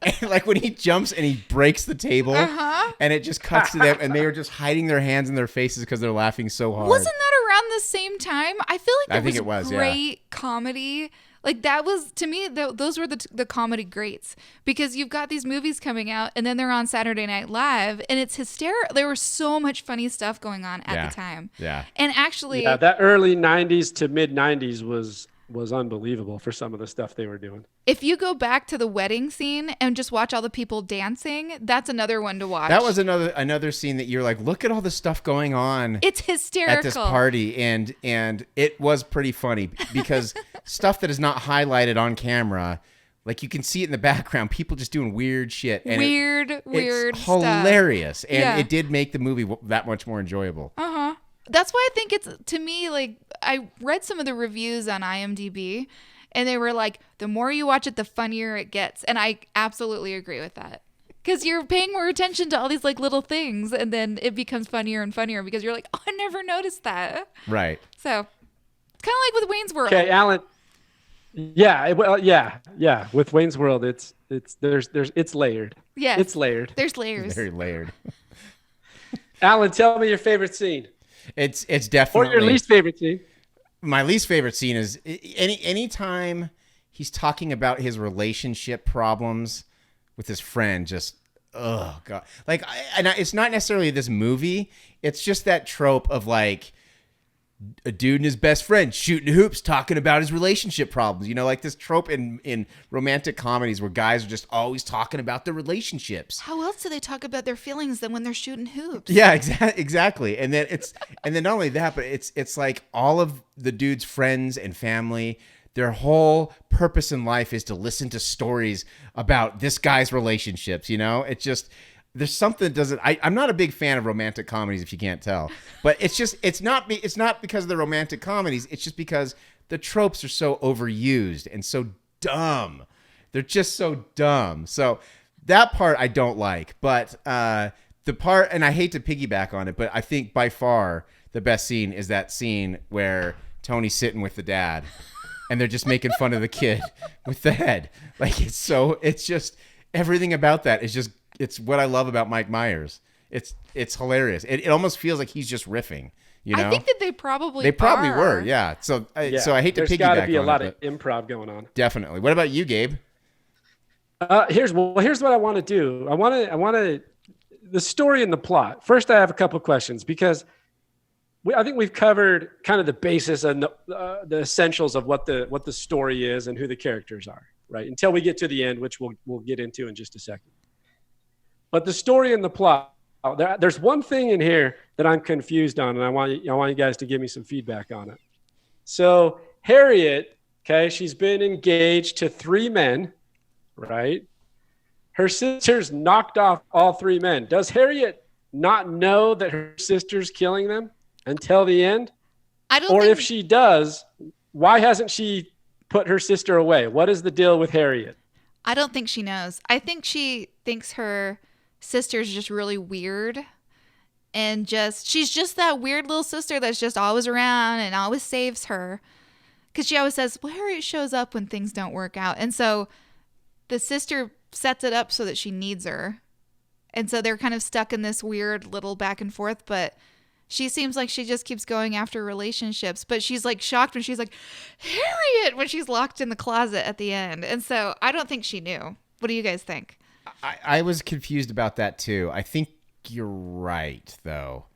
And when he jumps and he breaks the table, and it just cuts to them, and they are just hiding their hands in their faces because they're laughing so hard. Wasn't that around the same time? I feel like it was great comedy. That was, to me, those were the comedy greats, because you've got these movies coming out and then they're on Saturday Night Live and it's hysterical. There was so much funny stuff going on at the time. Yeah. And actually, that early 90s to mid 90s was unbelievable for some of the stuff they were doing. If you go back to the wedding scene and just watch all the people dancing, that's another one to watch. That was another scene that you're like, look at all the stuff going on. It's hysterical at this party, and it was pretty funny because stuff that is not highlighted on camera, you can see it in the background, people just doing weird shit. And weird it's stuff. Hilarious, and it did make the movie that much more enjoyable. That's why I think it's, to me, I read some of the reviews on IMDb, and they were like, the more you watch it, the funnier it gets. And I absolutely agree with that. Because you're paying more attention to all these little things, and then it becomes funnier and funnier because you're like, oh, I never noticed that. Right. So it's kind of like with Wayne's World. Okay, Alan. Yeah. With Wayne's World, it's layered. Yes. It's layered. There's layers. Very layered. Alan, tell me your favorite scene. It's definitely, or your least favorite scene. My least favorite scene is any time he's talking about his relationship problems with his friend. Just, oh God. Like, it's not necessarily this movie. It's just that trope of like a dude and his best friend shooting hoops, talking about his relationship problems. You know, like this trope in romantic comedies where guys are just always talking about their relationships. How else do they talk about their feelings than when they're shooting hoops? Yeah, exactly. And then not only that, but it's like all of the dude's friends and family, their whole purpose in life is to listen to stories about this guy's relationships. You know, it's just, there's something that doesn't. I'm not a big fan of romantic comedies, if you can't tell. But it's not because of the romantic comedies. It's just because the tropes are so overused and so dumb. They're just so dumb. So that part I don't like. But the part, and I hate to piggyback on it, but I think by far the best scene is that scene where Tony's sitting with the dad, and they're just making fun of the kid with the head. Like it's just everything about that is just. It's what I love about Mike Myers. It's hilarious. It almost feels like he's just riffing. You know, I think that they probably were. Yeah. So I hate to piggyback on it. There's got to be a lot of improv going on. Definitely. What about you, Gabe? Here's what I want to do. I want to the story and the plot. First, I have a couple of questions because I think we've covered kind of the basis and the essentials of what the story is and who the characters are, right? Until we get to the end, which we'll get into in just a second. But the story and the plot, there's one thing in here that I'm confused on, and I want you guys to give me some feedback on it. So Harriet, okay, she's been engaged to 3 men, right? Her sister's knocked off all 3 men. Does Harriet not know that her sister's killing them until the end? If she does, why hasn't she put her sister away? What is the deal with Harriet? I don't think she knows. I think she thinks her sister's just really weird, and she's just that weird little sister that's just always around and always saves her, because she always says, well, Harriet shows up when things don't work out, and so the sister sets it up so that she needs her, and so they're kind of stuck in this weird little back and forth. But she seems like she just keeps going after relationships, but she's like shocked when she's like, Harriet, when she's locked in the closet at the end. And so I don't think she knew. What do you guys think? I was confused about that too. I think you're right though,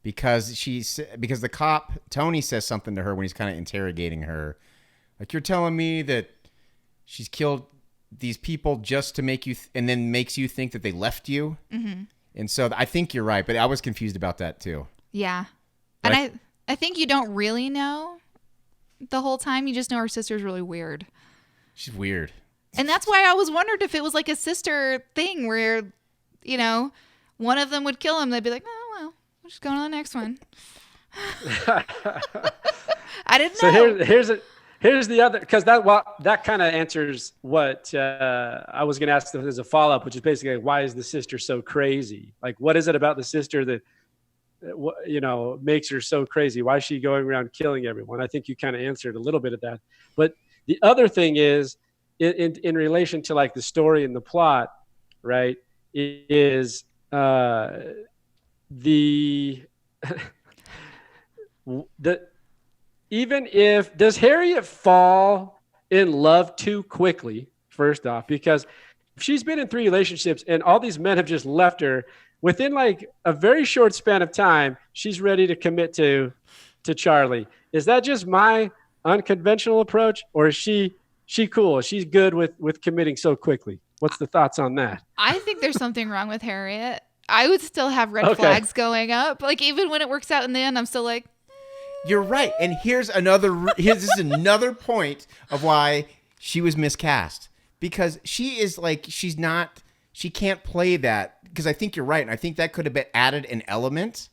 because the cop Tony says something to her when he's kind of interrogating her, like, you're telling me that she's killed these people just to make you and then makes you think that they left you. Mm-hmm. And so I think you're right, but I was confused about that too. Yeah, and I think you don't really know the whole time. You just know her sister's really weird. She's weird. And that's why I always wondered if it was like a sister thing where, you know, one of them would kill him. They'd be like, oh, well, we'll just go on to the next one. I didn't know. So here's the other, because that kind of answers what I was going to ask as a follow-up, which is basically, why is the sister so crazy? Like, what is it about the sister that, you know, makes her so crazy? Why is she going around killing everyone? I think you kind of answered a little bit of that. But the other thing is, in relation to like the story and the plot, right, is even if, does Harriet fall in love too quickly, first off? Because if she's been in 3 relationships and all these men have just left her, within like a very short span of time, she's ready to commit to Charlie. Is that just my unconventional approach, or is she cool? She's good with committing so quickly. What's the thoughts on that? I think there's something wrong with Harriet. I would still have red flags going up. Like, even when it works out in the end, I'm still like, You're right. And here's another point of why she was miscast. Because she can't play that. Because I think you're right. And I think that could have been added an element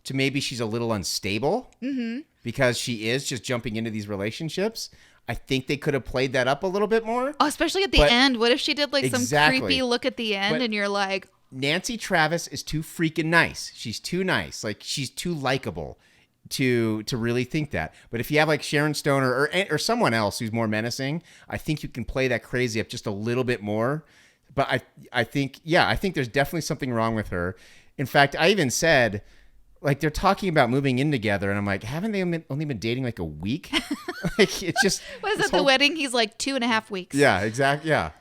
to maybe she's a little unstable. Mm-hmm. Because she is just jumping into these relationships. I think they could have played that up a little bit more. Oh, especially at the end. What if she did like some creepy look at the end and you're like, Nancy Travis is too freaking nice. She's too nice. Like, she's too likable to really think that. But if you have like Sharon Stone or someone else who's more menacing, I think you can play that crazy up just a little bit more. But I think there's definitely something wrong with her. In fact, I even said, like, they're talking about moving in together, and I'm like, haven't they only been dating like a week? Like, it's just. Was it the wedding? He's like 2.5 weeks. Yeah, exactly. Yeah.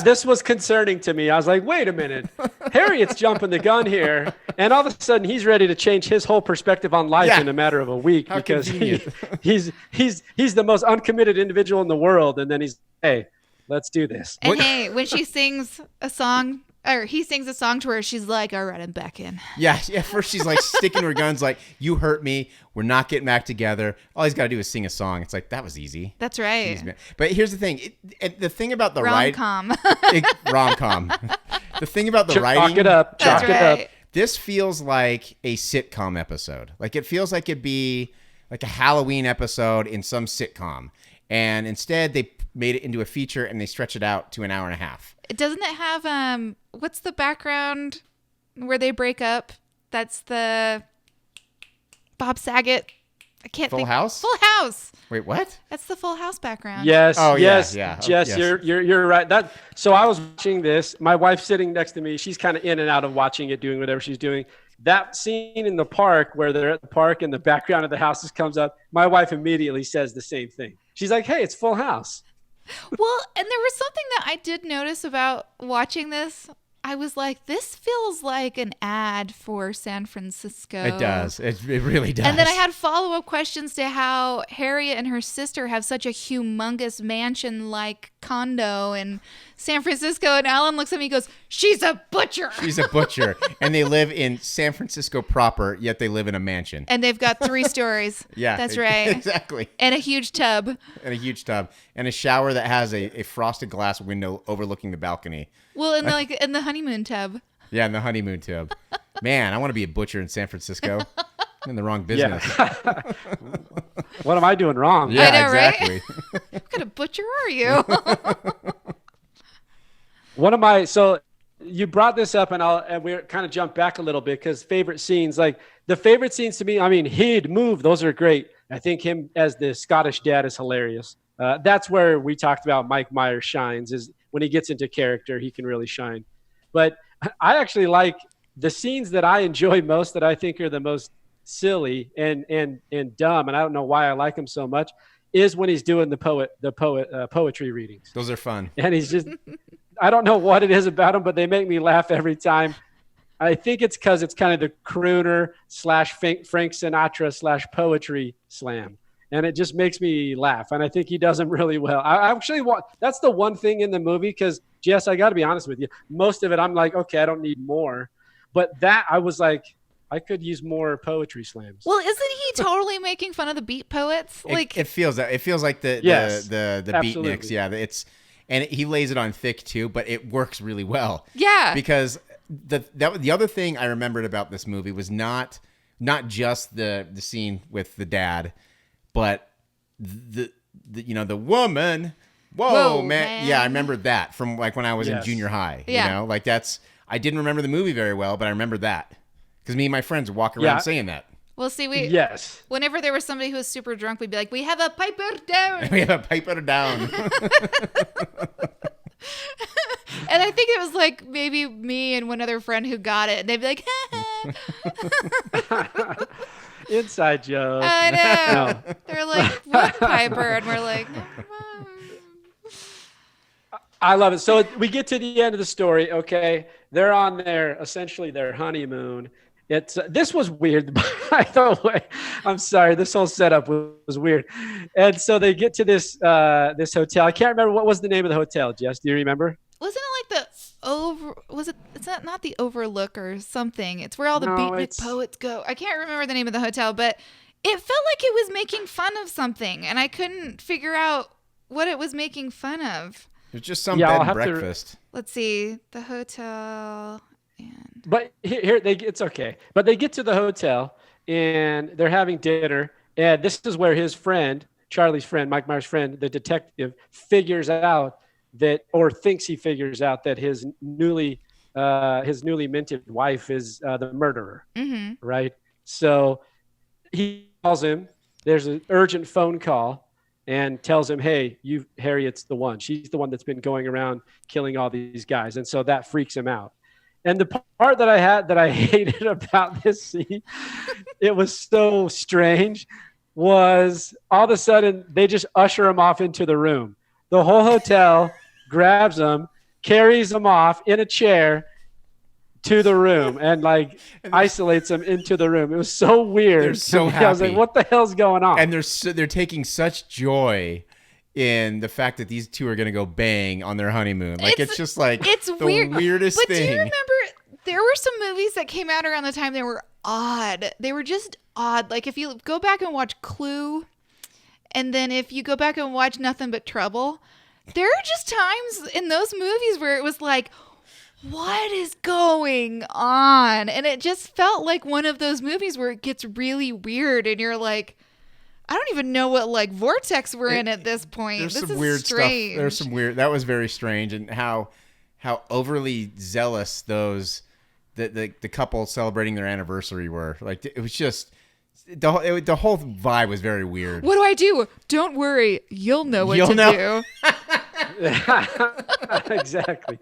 This was concerning to me. I was like, wait a minute. Harriet's jumping the gun here. And all of a sudden, he's ready to change his whole perspective on life in a matter of a week. How because convenient. he's the most uncommitted individual in the world. And then he's, hey, let's do this. And hey, when she sings a song, or he sings a song to her, she's like, all right, I'm back in. Yeah. First, she's like sticking to her guns, like, you hurt me. We're not getting back together. All he's got to do is sing a song. It's like, that was easy. That's right. Jeez, but here's the thing. The thing about the rom-com. Rom-com. The thing about the writing. Chalk it up. That's Chalk it right. up. This feels like a sitcom episode. Like, it feels like it'd be like a Halloween episode in some sitcom. And instead, they made it into a feature and they stretch it out to an hour and a half. Doesn't it have, what's the background where they break up? That's the Bob Saget. I can't think. Full House? Full House. Wait, what? That's the Full House background. Yes. Oh, yes. yeah. Yes. Yes. You're right. So I was watching this. My wife's sitting next to me. She's kind of in and out of watching it, doing whatever she's doing. That scene in the park where they're at the park and the background of the houses comes up. My wife immediately says the same thing. She's like, hey, it's Full House. Well, and there was something that I did notice about watching this. I was like, this feels like an ad for San Francisco. It does. It really does. And then I had follow-up questions to how Harriet and her sister have such a humongous mansion-like condo in San Francisco. And Alan looks at me and goes, she's a butcher. She's a butcher. And they live in San Francisco proper, yet they live in a mansion. And they've got 3 stories. Yeah. That's right. Exactly. And a huge tub. And a huge tub. And a shower that has a frosted glass window overlooking the balcony. Well, in the honeymoon tub. Yeah, in the honeymoon tub. Man, I want to be a butcher in San Francisco. I'm in the wrong business. Yeah. What am I doing wrong? Yeah, I know, exactly. Right? What kind of butcher are you? So you brought this up and we kind of jumped back a little bit because favorite scenes, like the favorite scenes to me, I mean, he'd move. Those are great. I think him as the Scottish dad is hilarious. That's where we talked about Mike Myers shines, is when he gets into character, he can really shine. But I actually like the scenes that I enjoy most, that I think are the most silly and dumb, and I don't know why I like them so much, is when he's doing the poetry readings. Those are fun. And he's just, I don't know what it is about him, but they make me laugh every time. I think it's because it's kind of the crooner / Frank Sinatra / poetry slam. And it just makes me laugh. And I think he does them really well. I actually that's the one thing in the movie, because Jess, I got to be honest with you. Most of it, I'm like, okay, I don't need more. But that, I was like, I could use more poetry slams. Well, isn't he totally making fun of the beat poets? It feels that. It feels like the beatniks. Yeah, and he lays it on thick too, but it works really well. Yeah. Because the other thing I remembered about this movie was not just the scene with the dad, but the woman. Whoa, man. Yeah, I remembered that from like when I was in junior high. Yeah. You know, like I didn't remember the movie very well, but I remember that. Because me and my friends would walk around saying that. Well, see, whenever there was somebody who was super drunk, we'd be like, we have a piper down. We have a piper down. And I think it was like maybe me and one other friend who got it. And they'd be like, Inside joke. I know. No. They're like, what piper? And we're like, I love it. So we get to the end of the story. Okay. They're on essentially their honeymoon. This was weird, by the way. I'm sorry. This whole setup was weird. And so they get to this hotel. I can't remember what was the name of the hotel, Jess. Do you remember? Wasn't it like it's not the Overlook or something. It's where all the beatnik poets go. I can't remember the name of the hotel, but it felt like it was making fun of something, and I couldn't figure out what it was making fun of. It's just some bed and breakfast. Let's see. The hotel. But it's okay. But they get to the hotel and they're having dinner. And this is where his friend, Charlie's friend, Mike Myers' friend, the detective, figures out thinks he figures out that his newly minted wife is the murderer. Mm-hmm. Right. So he calls him. There's an urgent phone call. And tells him, hey, Harriet's the one. She's the one that's been going around killing all these guys. And so that freaks him out. And the part that I hated about this scene, it was so strange, was all of a sudden they just usher him off into the room. The whole hotel grabs him, carries him off in a chair to the room, and like isolates him into the room. It was so weird. They're so happy. I was like, what the hell's going on? And they're taking such joy in the fact that these two are going to go bang on their honeymoon. Like it's just like it's the weird. weirdest but thing. Do you remember there were some movies that came out around the time that were odd? They were just odd. Like if you go back and watch Clue, and then if you go back and watch Nothing But Trouble, there are just times in those movies where it was like, what is going on? And it just felt like one of those movies where it gets really weird and you're like, I don't even know what like vortex we're in at this point. There's this some is weird strange. stuff. There's some weird. That was very strange, and how overly zealous the couple celebrating their anniversary were. Like it was just the whole vibe was very weird. What do I do? Don't worry, you'll know what to do. Exactly.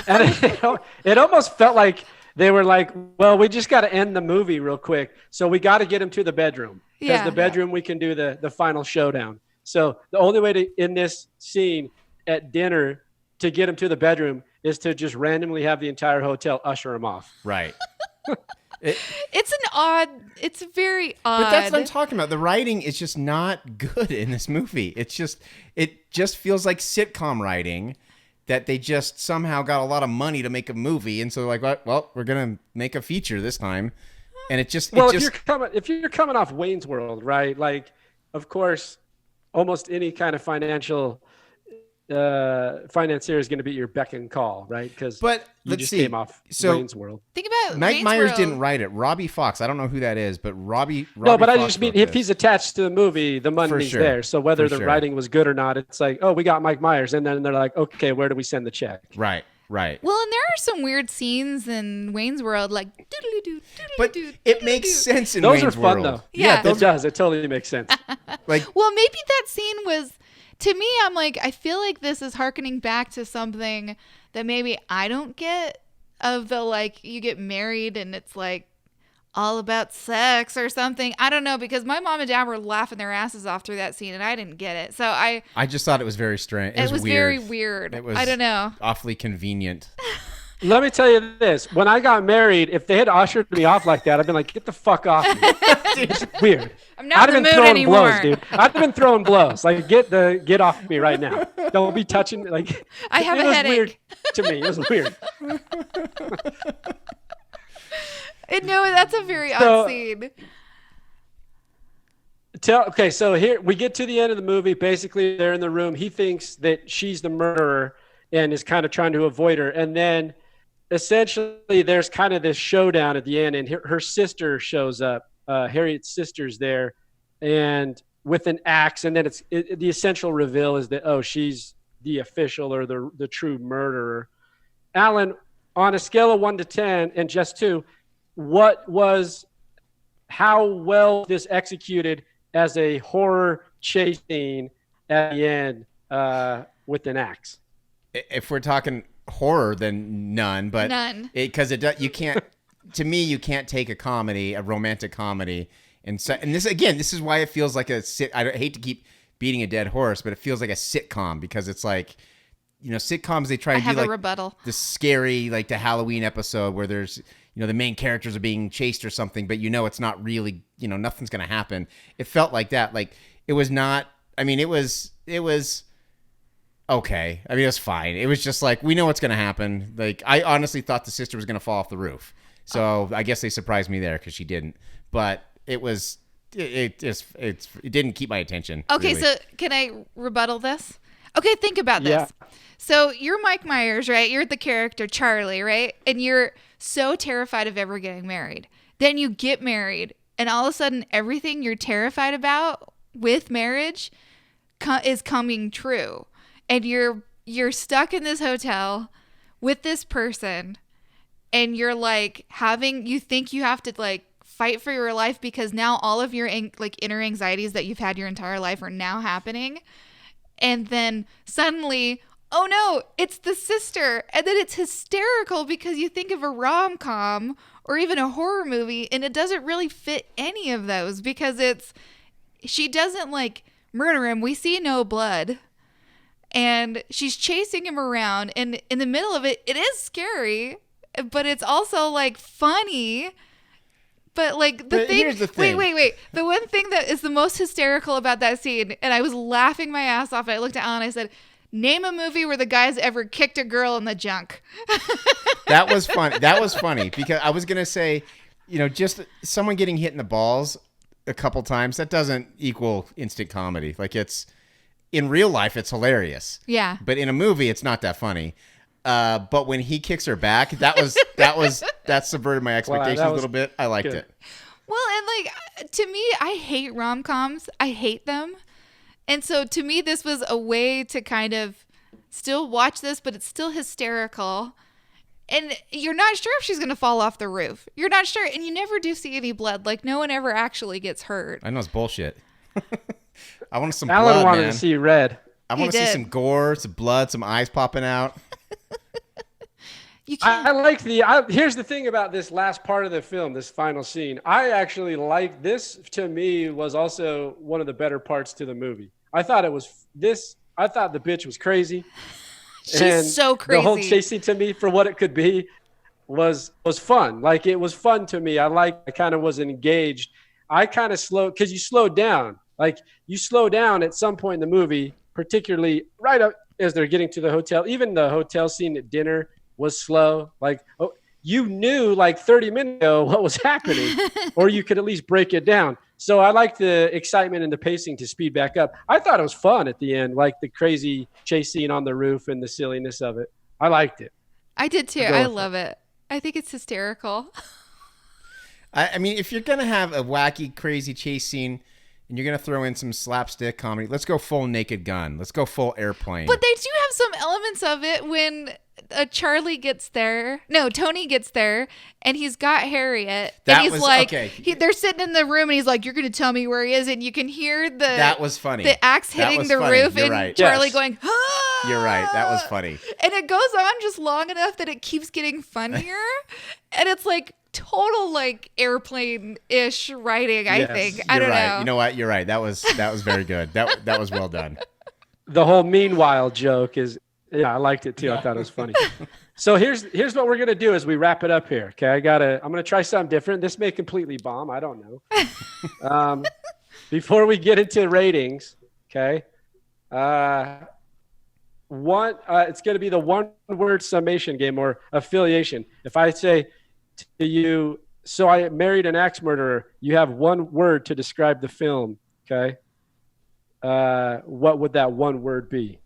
And it almost felt like they were like, well, we just got to end the movie real quick. So we got to get him to the bedroom. Because the bedroom, we can do the final showdown. So the only way to end this scene at dinner to get him to the bedroom is to just randomly have the entire hotel usher him off. Right. It's very odd. But that's what I'm talking about. The writing is just not good in this movie. It just feels like sitcom writing that they just somehow got a lot of money to make a movie. And so they're like, well, we're going to make a feature this time. And if you're coming off Wayne's World, right? Like, of course, almost any kind of financier is going to be your beck and call, right? Because came off Wayne's World. Think about Mike Wayne's Myers World. Didn't write it. Robbie Fox. I don't know who that is, but Robbie. No, but Fox I just mean wrote if this. he's attached to the movie, the money's there. So whether the writing was good or not, it's like, oh, we got Mike Myers, and then they're like, okay, where do we send the check? Right. Right. Well, and there are some weird scenes in Wayne's World, like but it makes sense in Those Wayne's are fun, World. though. Yeah, it does. It totally makes sense. Like, well, maybe that scene was, to me, I'm like, I feel like this is hearkening back to something that maybe I don't get, of the like you get married and it's like all about sex or something. I don't know, because my mom and dad were laughing their asses off through that scene and I didn't get it. So I just thought it was very strange. It was weird. Very weird. It was I don't know. Awfully convenient. Let me tell you this. When I got married, if they had ushered me off like that, I'd been like, get the fuck off me. It's weird. I'm not in the mood anymore. Blows, dude. I'd have been throwing blows. Like, get off me right now. Don't be touching me. Like, I have a headache. Weird to me. It was weird. No, that's a very odd scene. Okay, so here we get to the end of the movie. Basically, they're in the room. He thinks that she's the murderer and is kind of trying to avoid her. And then essentially there's kind of this showdown at the end, and her sister shows up. Harriet's sister's there, and with an axe. And then the essential reveal is that, oh, she's the official or the true murderer. Alan, on a scale of 1 to 10, and just 2, how well this executed as a horror chase scene at the end with an axe? If we're talking horror, then none. But none, because you can't. To me, you can't take a romantic comedy, and this is why it feels like a sit. I hate to keep beating a dead horse, but it feels like a sitcom, because it's like, sitcoms, they try to do like rebuttal. The scary, like the Halloween episode where there's, the main characters are being chased or something, but it's not really, nothing's going to happen. It felt like that. Like, it was not, it was okay. It was fine. It was just like, we know what's going to happen. Like, I honestly thought the sister was going to fall off the roof. So I guess they surprised me there because she didn't. But it didn't keep my attention. Okay, really. So can I rebuttal this? Okay, think about this. Yeah. So you're Mike Myers, right? You're the character Charlie, right? And you're so terrified of ever getting married. Then you get married, and all of a sudden everything you're terrified about with marriage is coming true. And you're stuck in this hotel with this person, and you're like you think you have to like fight for your life, because now all of your like inner anxieties that you've had your entire life are now happening. And then suddenly oh no, it's the sister. And then it's hysterical because you think of a rom-com or even a horror movie and it doesn't really fit any of those because she doesn't like murder him. We see no blood. And she's chasing him around, and in the middle of it, it is scary, but it's also like funny. But like here's the thing. Wait. The one thing that is the most hysterical about that scene, and I was laughing my ass off. I looked at Alan and I said, "Name a movie where the guy's ever kicked a girl in the junk." That was funny. That was funny because I was gonna say, just someone getting hit in the balls a couple times, that doesn't equal instant comedy. Like in real life, it's hilarious. Yeah. But in a movie, it's not that funny. But when he kicks her back, that subverted my expectations a little bit. I liked it. Well, and like to me, I hate rom-coms. I hate them. And so to me, this was a way to kind of still watch this, but it's still hysterical. And you're not sure if she's going to fall off the roof. You're not sure. And you never do see any blood. Like no one ever actually gets hurt. I know it's bullshit. I want some Alan blood, wanted man. to see red. I want to see some gore, some blood, some eyes popping out. You can't. I like here's the thing about this last part of the film, this final scene. I actually like this. To me, was also one of the better parts to the movie. I thought the bitch was crazy. She's so crazy. The whole chase scene to me, for what it could be, was fun. Like it was fun to me. I kind of was engaged. I kind of slowed because you slowed down. Like you slow down at some point in the movie, particularly right up as they're getting to the hotel. Even the hotel scene at dinner was slow. Like you knew like 30 minutes ago what was happening, or you could at least break it down. So I like the excitement and the pacing to speed back up. I thought it was fun at the end, like the crazy chase scene on the roof and the silliness of it. I liked it. I did too. I love it. I think it's hysterical. I mean, if you're going to have a wacky, crazy chase scene and you're going to throw in some slapstick comedy, let's go full Naked Gun. Let's go full Airplane. But they do have some elements of it when Tony gets there, and he's got Harriet. And he's like, they're sitting in the room, and he's like, "You're going to tell me where he is," and you can hear that was funny. The axe hitting the roof, and right. Charlie going, "Ah!" You're right. That was funny. And it goes on just long enough that it keeps getting funnier, and it's like total like Airplane-ish writing. I think. I don't know. You know what? You're right. That was very good. That was well done. The whole meanwhile joke is. Yeah, I liked it too. I thought it was funny. So here's what we're gonna do as we wrap it up here. Okay, I'm gonna try something different. This may completely bomb. I don't know. Before we get into ratings, okay. It's gonna be the one-word summation game or affiliation. If I say to you, "So I married an axe murderer," you have one word to describe the film. Okay. What would that one word be?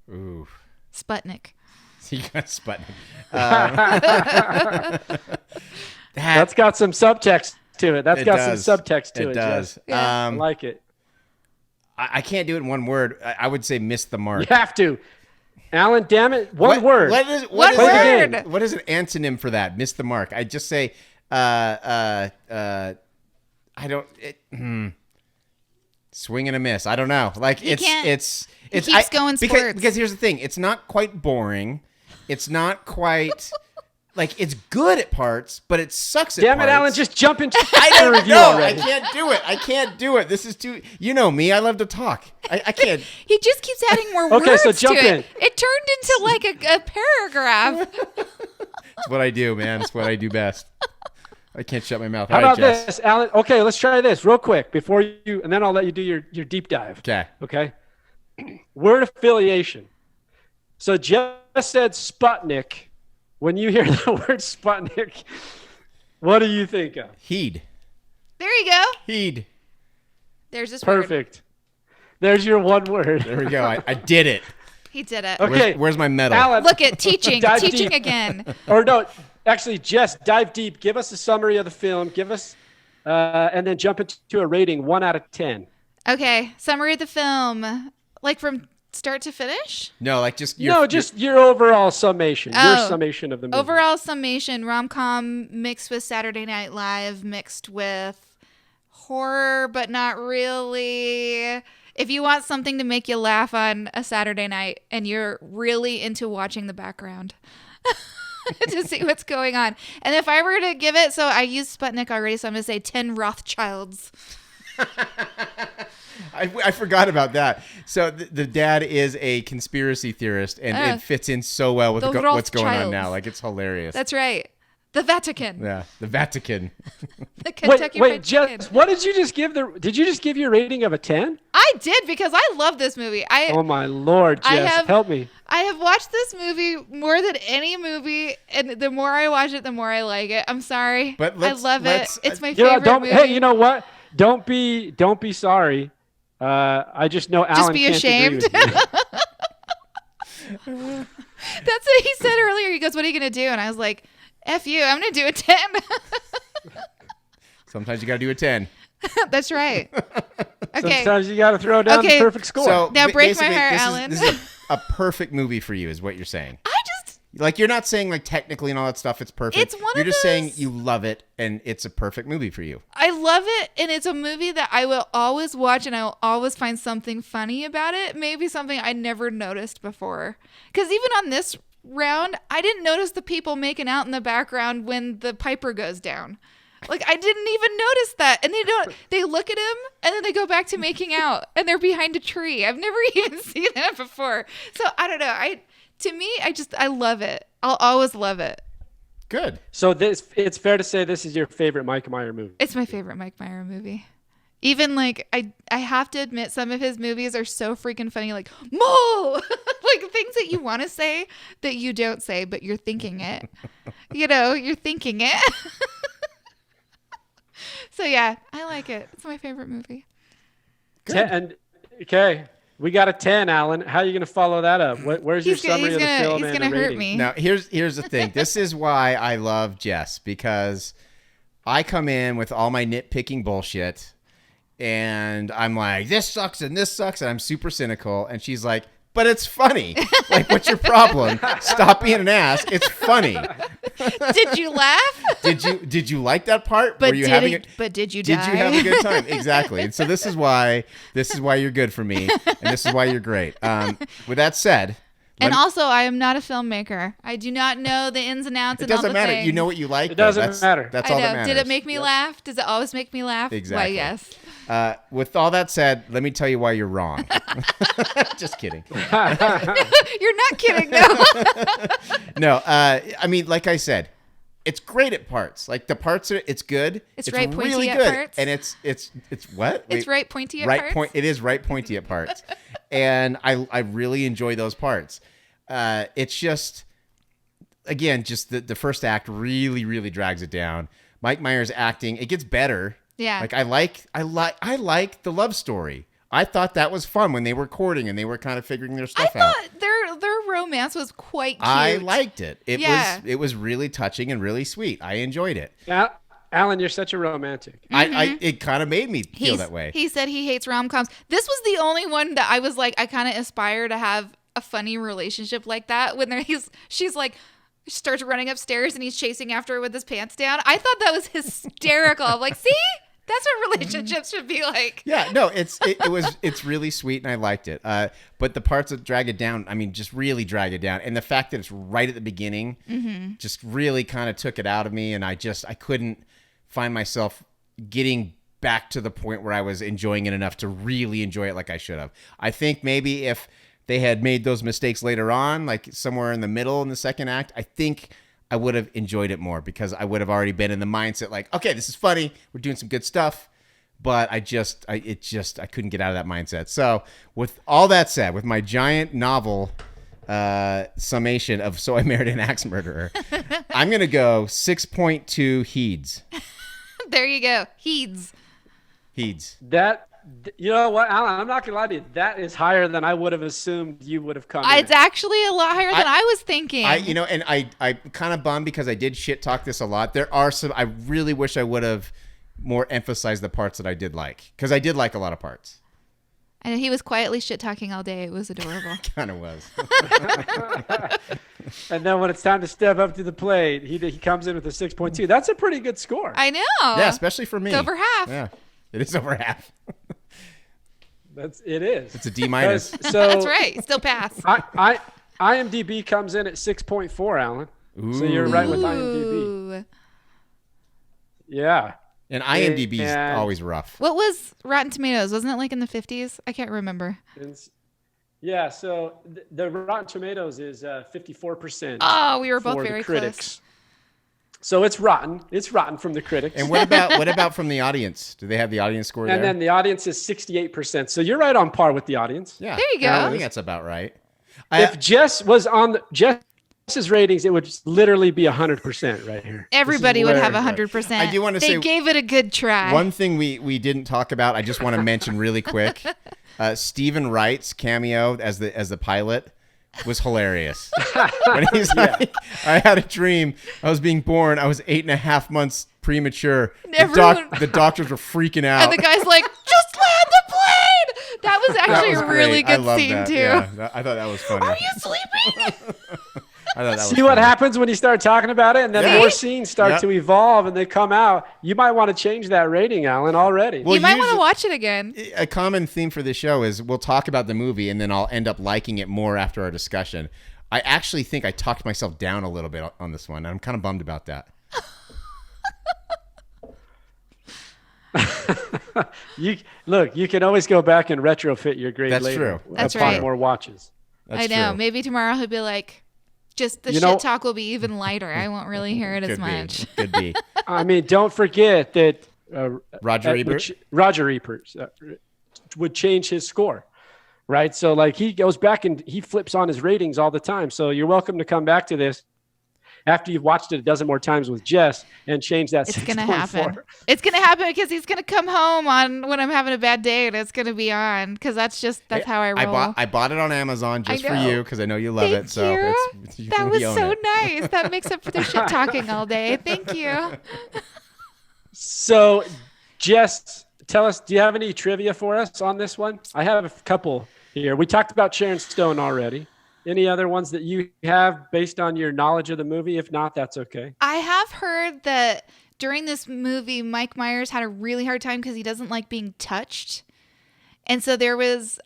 Ooh. Sputnik. You got Sputnik. That's got some subtext to it. That's got some subtext to it. It does. I like it. I can't do it in one word. I would say miss the mark. You have to. Alan, damn it. One word. What is an antonym for that? Miss the mark. I just say, I don't, swing and a miss. I don't know. Like He keeps going sports. Because here's the thing. It's not quite boring. It's not quite like it's good at parts, but it sucks at parts. Damn it, Alan, just jump into I don't review know. already. I can't do it. This is too, you know me. I love to talk. I can't. He just keeps adding more words Okay, so jump to in. it. It turned into like a paragraph. It's what I do, man. It's what I do best. I can't shut my mouth. How about this, Alan? Okay, let's try this real quick before you, and then I'll let you do your deep dive. Okay. Word affiliation. So just said Sputnik. When you hear the word Sputnik, what do you think of? Heed. There you go. Heed. There's this word. Perfect. There's your one word. There we go. I did it. He did it. Okay. Where's my medal? Alan, Look at teaching deep. again. Or no, actually, Jess, dive deep. Give us a summary of the film. Give us, and then jump into a rating 1 out of 10. Okay, summary of the film, like from start to finish? No, like just your overall summation. Your summation of the movie. Overall summation, rom-com mixed with Saturday Night Live, mixed with horror, but not really. If you want something to make you laugh on a Saturday night and you're really into watching the background to see what's going on. And if I were to give it, so I used Sputnik already, so I'm going to say 10 Rothschilds. I forgot about that. So the dad is a conspiracy theorist, and it fits in so well with what's going on now. Like, it's hilarious. That's right. The Vatican. Yeah, the Vatican. The Kentucky Fried Chicken. What did you just give Did you just give your rating of a 10? I did, because I love this movie. Oh my Lord, Jess, help me. I have watched this movie more than any movie, and the more I watch it, the more I like it. I'm sorry, but I love it. It's my favorite movie. Hey, you know what? Don't be sorry. I just know Alan just be ashamed. Can't agree with you. That's what he said earlier. He goes, "What are you gonna do?" And I was like, "F you, I'm gonna do a 10." Sometimes you gotta do a 10. That's right. Okay. Sometimes you gotta throw down the perfect score. So now break my heart, Alan. This is a perfect movie for you, is what you're saying. Like, you're not saying, like, technically and all that stuff, it's perfect. It's one You're of just those... saying you love it, and it's a perfect movie for you. I love it, and it's a movie that I will always watch, and I will always find something funny about it. Maybe something I never noticed before. Because even on this round, I didn't notice the people making out in the background when the Piper goes down. Like, I didn't even notice that. And they look at him, and then they go back to making out, and they're behind a tree. I've never even seen that before. So, I don't know. To me, I love it. I'll always love it. Good. So it's fair to say this is your favorite Mike Myers movie. It's my favorite Mike Myers movie. Even, like, I have to admit, some of his movies are so freaking funny. Like, Mo! Like, things that you want to say that you don't say, but you're thinking it. You're thinking it. So, yeah, I like it. It's my favorite movie. Okay. We got a 10, Alan. How are you going to follow that up? Where's your summary of the film? He's going to hurt me. Now, here's the thing. This is why I love Jess, because I come in with all my nitpicking bullshit, and I'm like, this sucks, and I'm super cynical, and she's like, but it's funny. Like, what's your problem? Stop being an ass. It's funny. Did you laugh? Did you like that part? But did you die? Did you have a good time? Exactly. And so this is why you're good for me, and this is why you're great. With that said, and also, I am not a filmmaker. I do not know the ins and outs and all the things. It doesn't matter. You know what you like. It doesn't matter. That's all that matters. Did it make me laugh? Does it always make me laugh? Exactly. Why, yes. With all that said, let me tell you why you're wrong. Just kidding. You're not kidding, no. No, I mean, like I said, it's great at parts. Like, the parts it's good. It's right pointy really at good. parts. And it's what? It's right pointy at parts. It is right pointy at parts. And I really enjoy those parts. It's just, again, just the first act really, really drags it down. Mike Myers' acting, it gets better. Yeah. Like, I like the love story. I thought that was fun when they were courting and they were kind of figuring their stuff out. I thought their romance was quite cute. I liked it. It was really touching and really sweet. I enjoyed it. Yeah. Alan, you're such a romantic. It kind of made me feel that way. He said he hates rom-coms. This was the only one that I was like, I kind of aspire to have a funny relationship like that. When she's like, she starts running upstairs and he's chasing after her with his pants down. I thought that was hysterical. I'm like, see? That's what relationships should be like. Yeah, no, it's really sweet and I liked it. But the parts that drag it down, I mean, just really drag it down. And the fact that it's right at the beginning just really kind of took it out of me. And I couldn't find myself getting back to the point where I was enjoying it enough to really enjoy it like I should have. I think maybe if they had made those mistakes later on, like somewhere in the middle in the second act, I think I would have enjoyed it more because I would have already been in the mindset like, okay, this is funny. We're doing some good stuff. But I couldn't get out of that mindset. So with all that said, with my giant novel summation of So I Married an Axe Murderer, I'm going to go 6.2 Heeds. There you go. Heeds. That, you know what, Alan, I'm not going to lie to you. That is higher than I would have assumed you would have come in. It's actually a lot higher than I was thinking. I kind of bummed because I did shit talk this a lot. There are some, I really wish I would have more emphasized the parts that I did like. Because I did like a lot of parts. I know he was quietly shit talking all day. It was adorable. Kind of was. And then when it's time to step up to the plate, he comes in with a 6.2. That's a pretty good score. I know. Yeah, especially for me. It's over half. Yeah, it is over half. It is. It's a D minus. So that's right. Still pass. IMDb comes in at 6.4, Alan. Ooh. So you're right with IMDb. Yeah. And IMDb is always rough. What was Rotten Tomatoes? Wasn't it like in the 50s? I can't remember. Yeah, so the Rotten Tomatoes is 54%. Oh, we were both very close. So it's rotten. It's rotten from the critics. And what about from the audience? Do they have the audience score there? And then the audience is 68%. So you're right on par with the audience. Yeah. There you go. I think that's about right. If Jess was on Jess's ratings, it would literally be 100% right here. Everybody would have 100%. I do want to say they gave it a good try. One thing we didn't talk about, I just want to mention really quick. Stephen Wright's cameo as the pilot was hilarious. When he's like, I had a dream. I was being born. I was 8.5 months premature. The doctors were freaking out. And the guy's like, just land the plane. That was actually a really good scene, too. Yeah, I thought that was funny. Are you sleeping? I thought that was See what happens when you start talking about it, and then more scenes start to evolve and they come out. You might want to change that rating, Alan, already. Well, you might want to watch it again. A common theme for this show is we'll talk about the movie and then I'll end up liking it more after our discussion. I actually think I talked myself down a little bit on this one. I'm kind of bummed about that. You can always go back and retrofit your grade later. That's true. That's right. More watches. I know. True. Maybe tomorrow he'll be like, just the shit talk will be even lighter. I won't really hear it as much. Could be. I mean, don't forget that Roger Ebert would change his score, right? So like he goes back and he flips on his ratings all the time. So you're welcome to come back to this after you've watched it a dozen more times with Jess and change that. It's going to happen. It's going to happen because he's going to come home on when I'm having a bad day and it's going to be on because that's how I roll. I bought it on Amazon just for you because I know you love it. So that was so nice. That makes up for the shit talking all day. Thank you. So, Jess, tell us, do you have any trivia for us on this one? I have a couple here. We talked about Sharon Stone already. Any other ones that you have based on your knowledge of the movie? If not, that's okay. I have heard that during this movie, Mike Myers had a really hard time because he doesn't like being touched. And so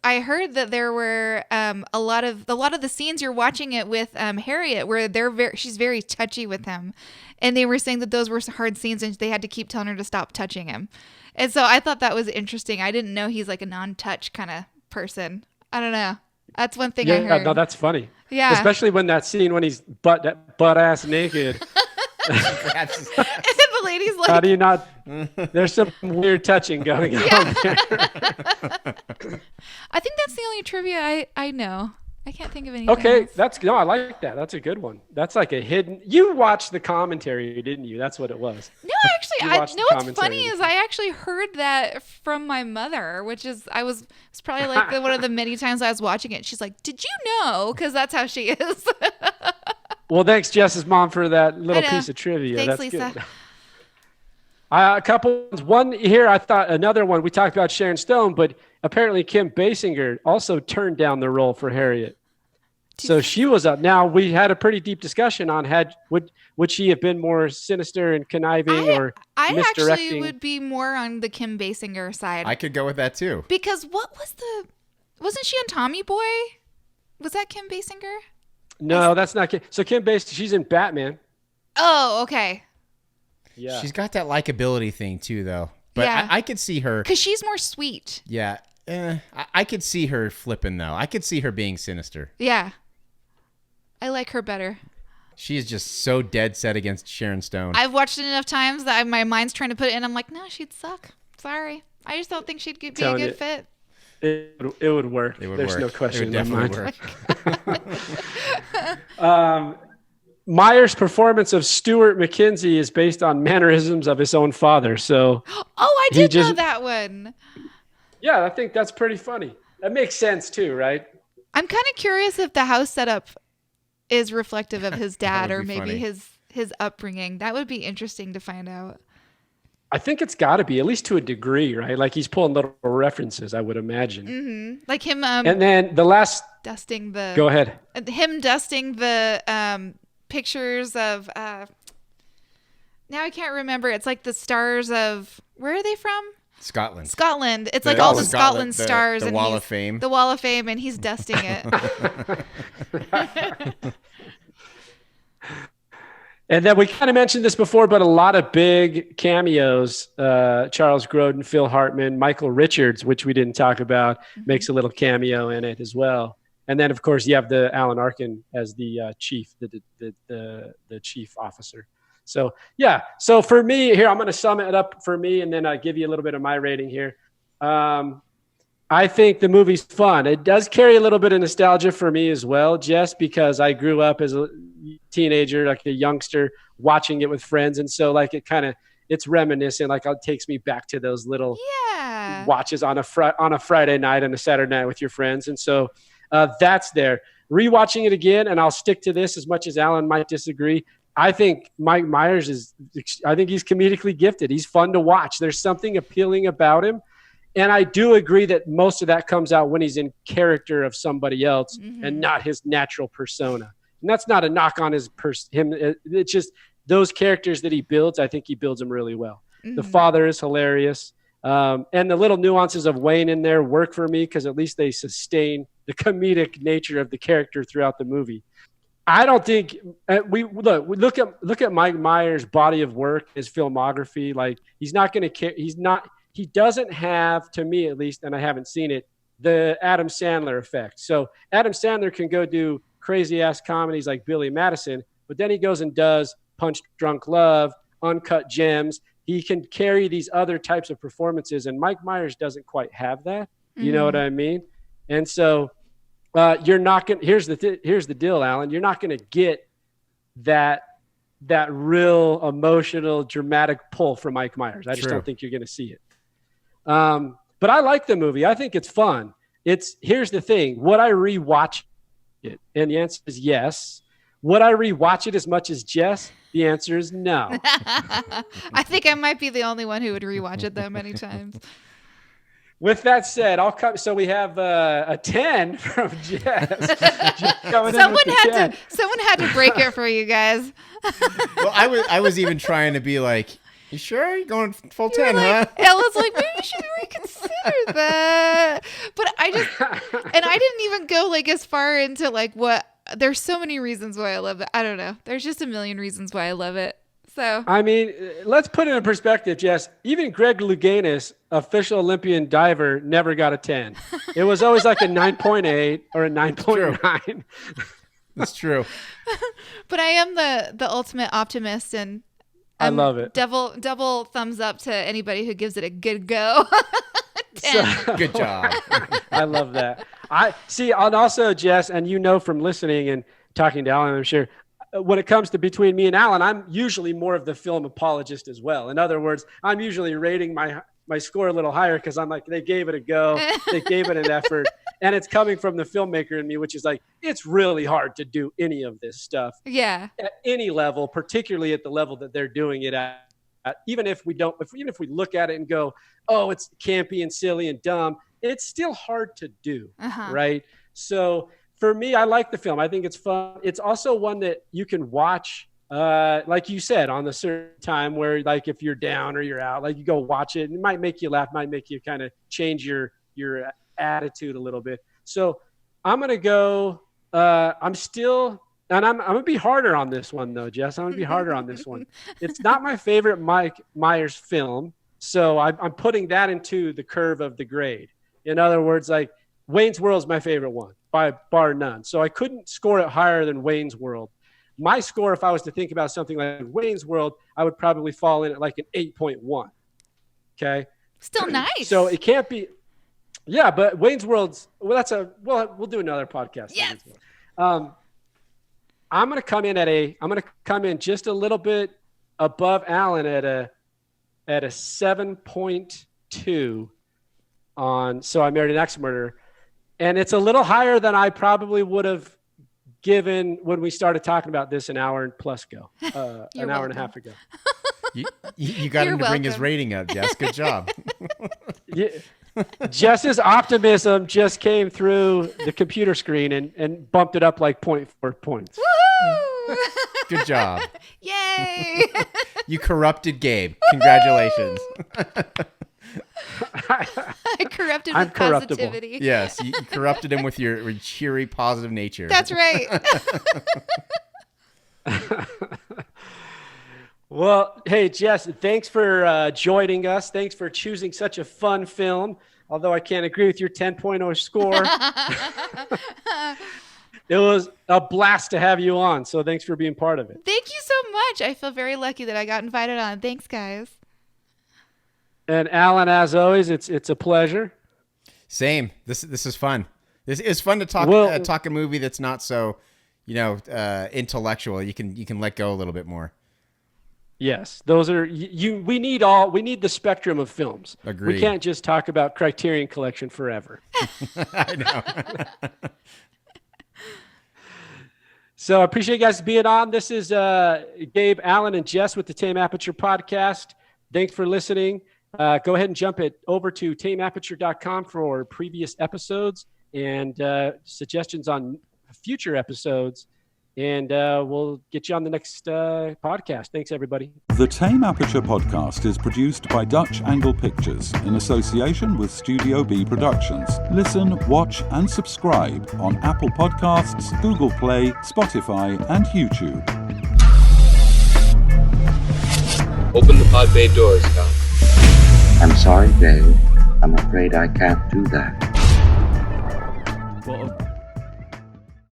I heard that there were a lot of the scenes you're watching it with Harriet where she's very touchy with him. And they were saying that those were hard scenes and they had to keep telling her to stop touching him. And so I thought that was interesting. I didn't know he's like a non-touch kind of person. I don't know. That's one thing I heard. No, that's funny. Yeah. Especially when that scene when he's butt ass naked. And the lady's like, how do you not? There's some weird touching going on there. I think that's the only trivia I know. I can't think of anything else. I like that. That's a good one. That's like a hidden. You watched the commentary, didn't you? That's what it was. No, actually, what's funny is I actually heard that from my mother, which is it's probably like one of the many times I was watching it. She's like, "Did you know?" Because that's how she is. Well, thanks, Jess's mom, for that little piece of trivia. Thanks, that's Lisa. Good. A couple. One here. I thought another one. We talked about Sharon Stone, but apparently Kim Basinger also turned down the role for Harriet. So she was up. Now we had a pretty deep discussion on would she have been more sinister and conniving or misdirecting? I actually would be more on the Kim Basinger side. I could go with that too. Because wasn't she on Tommy Boy? Was that Kim Basinger? No, that's not Kim. So Kim Basinger, she's in Batman. Oh, okay. Yeah. She's got that likability thing too, though. But yeah. I could see her. Because she's more sweet. Yeah. I could see her flipping, though. I could see her being sinister. Yeah. I like her better. She is just so dead set against Sharon Stone. I've watched it enough times that my mind's trying to put it in. I'm like, no, she'd suck. Sorry. I just don't think she'd be a good fit. It would work. There's no question in my mind. Work. Myers' performance of Stuart McKenzie is based on mannerisms of his own father. So, I did know that one. Yeah, I think that's pretty funny. That makes sense too, right? I'm kind of curious if the house setup is reflective of his dad or maybe his upbringing. That would be interesting to find out. I think it's got to be, at least to a degree, right? Like he's pulling little references, I would imagine. Mm-hmm. Like him. And then the last dusting the. Go ahead. Him dusting the pictures of. Now I can't remember. It's like the stars of. Where are they from? Scotland. It's like all the Scotland stars. The Wall of Fame. The Wall of Fame, and he's dusting it. And then we kind of mentioned this before, but a lot of big cameos. Charles Grodin, Phil Hartman, Michael Richards, which we didn't talk about, makes a little cameo in it as well. And then, of course, you have the Alan Arkin as the chief, the chief officer. So, yeah. So for me here, I'm going to sum it up for me, and then I'll give you a little bit of my rating here. I think the movie's fun. It does carry a little bit of nostalgia for me as well, just because I grew up as a teenager, like a youngster, watching it with friends. And so like it's reminiscent, like it takes me back to those little watches on a Friday night and a Saturday night with your friends. And so that's there. Rewatching it again, and I'll stick to this as much as Alan might disagree. I think Mike Myers I think he's comedically gifted. He's fun to watch. There's something appealing about him. And I do agree that most of that comes out when he's in character of somebody else and not his natural persona. And that's not a knock on him. It's just those characters that he builds. I think he builds them really well. The father is hilarious. And the little nuances of Wayne in there work for me because at least they sustain the comedic nature of the character throughout the movie. I don't think we look at Mike Myers' body of work, his filmography. Like he doesn't have, to me at least, and I haven't seen it, the Adam Sandler effect. So Adam Sandler can go do crazy ass comedies like Billy Madison, but then he goes and does Punch Drunk Love, Uncut Gems. He can carry these other types of performances, and Mike Myers doesn't quite have that. You know what I mean? And so you're not going. Here's the deal, Alan. You're not going to get that real emotional, dramatic pull from Mike Myers. I just don't think you're going to see it. But I like the movie. I think it's fun. Here's the thing. Would I rewatch it? And the answer is yes. Would I rewatch it as much as Jess? The answer is no. I think I might be the only one who would rewatch it that many times. With that said, I'll come. So we have a 10 from Jess. Someone had to break it for you guys. Well, I was even trying to be like, you sure? You're going full 10, huh? Ella's like, maybe you should reconsider that. But I didn't even go like as far into like what. There's so many reasons why I love it. I don't know. There's just a million reasons why I love it. So I mean, let's put it in perspective, Jess. Even Greg Louganis, official Olympian diver, never got a 10. It was always like a 9.8 or a 9.9. That's true. But I am the ultimate optimist, and I love it. Double thumbs up to anybody who gives it a good go. Good job. I love that. I see, and also Jess, and you know from listening and talking to Alan, I'm sure, when it comes to between me and Alan, I'm usually more of the film apologist as well. In other words, I'm usually rating my score a little higher because I'm like, they gave it a go, they gave it an effort, and it's coming from the filmmaker in me, which is like, it's really hard to do any of this stuff. Yeah. At any level, particularly at the level that they're doing it at. Even if we look at it and go, oh, it's campy and silly and dumb, it's still hard to do, right? So for me, I like the film. I think it's fun. It's also one that you can watch, like you said, on the certain time where, like, if you're down or you're out, like you go watch it. And it might make you laugh, might make you kind of change your attitude a little bit. So I'm gonna go. And I'm going to be harder on this one, though, Jess. I'm going to be harder on this one. It's not my favorite Mike Myers film, so I'm putting that into the curve of the grade. In other words, like, Wayne's World is my favorite one, by bar none. So I couldn't score it higher than Wayne's World. My score, if I was to think about something like Wayne's World, I would probably fall in at like an 8.1. Okay? Still nice. So it can't be – yeah, but Wayne's World's – we'll do another podcast. Yes. I'm going to come in just a little bit above Alan at a 7.2 on So I Married an Axe Murderer. And it's a little higher than I probably would have given when we started talking about this an hour and plus ago, an hour and a half ago. You got him to bring his rating up, Jess. Good job. Yeah. Jess's optimism just came through the computer screen and bumped it up like 0.4 points. Woo! Good job. Yay! You corrupted Gabe. Congratulations. I corrupted with positivity. Yes, you corrupted him with your cheery, positive nature. That's right. Well, hey, Jess, thanks for joining us. Thanks for choosing such a fun film, although I can't agree with your 10.0 score. It was a blast to have you on, so thanks for being part of it. Thank you so much. I feel very lucky that I got invited on. Thanks, guys. And Alan, as always, it's a pleasure. Same. This is fun. This is fun to talk talk a movie that's not so, intellectual. You can let go a little bit more. Yes, those are we need the spectrum of films. Agreed. We can't just talk about Criterion Collection forever. I know. So I appreciate you guys being on. This is Gabe, Alan, and Jess with the Tame Aperture podcast. Thanks for listening. Go ahead and jump over to tameaperture.com for previous episodes and suggestions on future episodes. And we'll get you on the next podcast. Thanks, everybody. The Tame Aperture podcast is produced by Dutch Angle Pictures in association with Studio B Productions. Listen, watch, and subscribe on Apple Podcasts, Google Play, Spotify, and YouTube. Open the pod bay doors, Scott. I'm sorry, Dave. I'm afraid I can't do that. Well,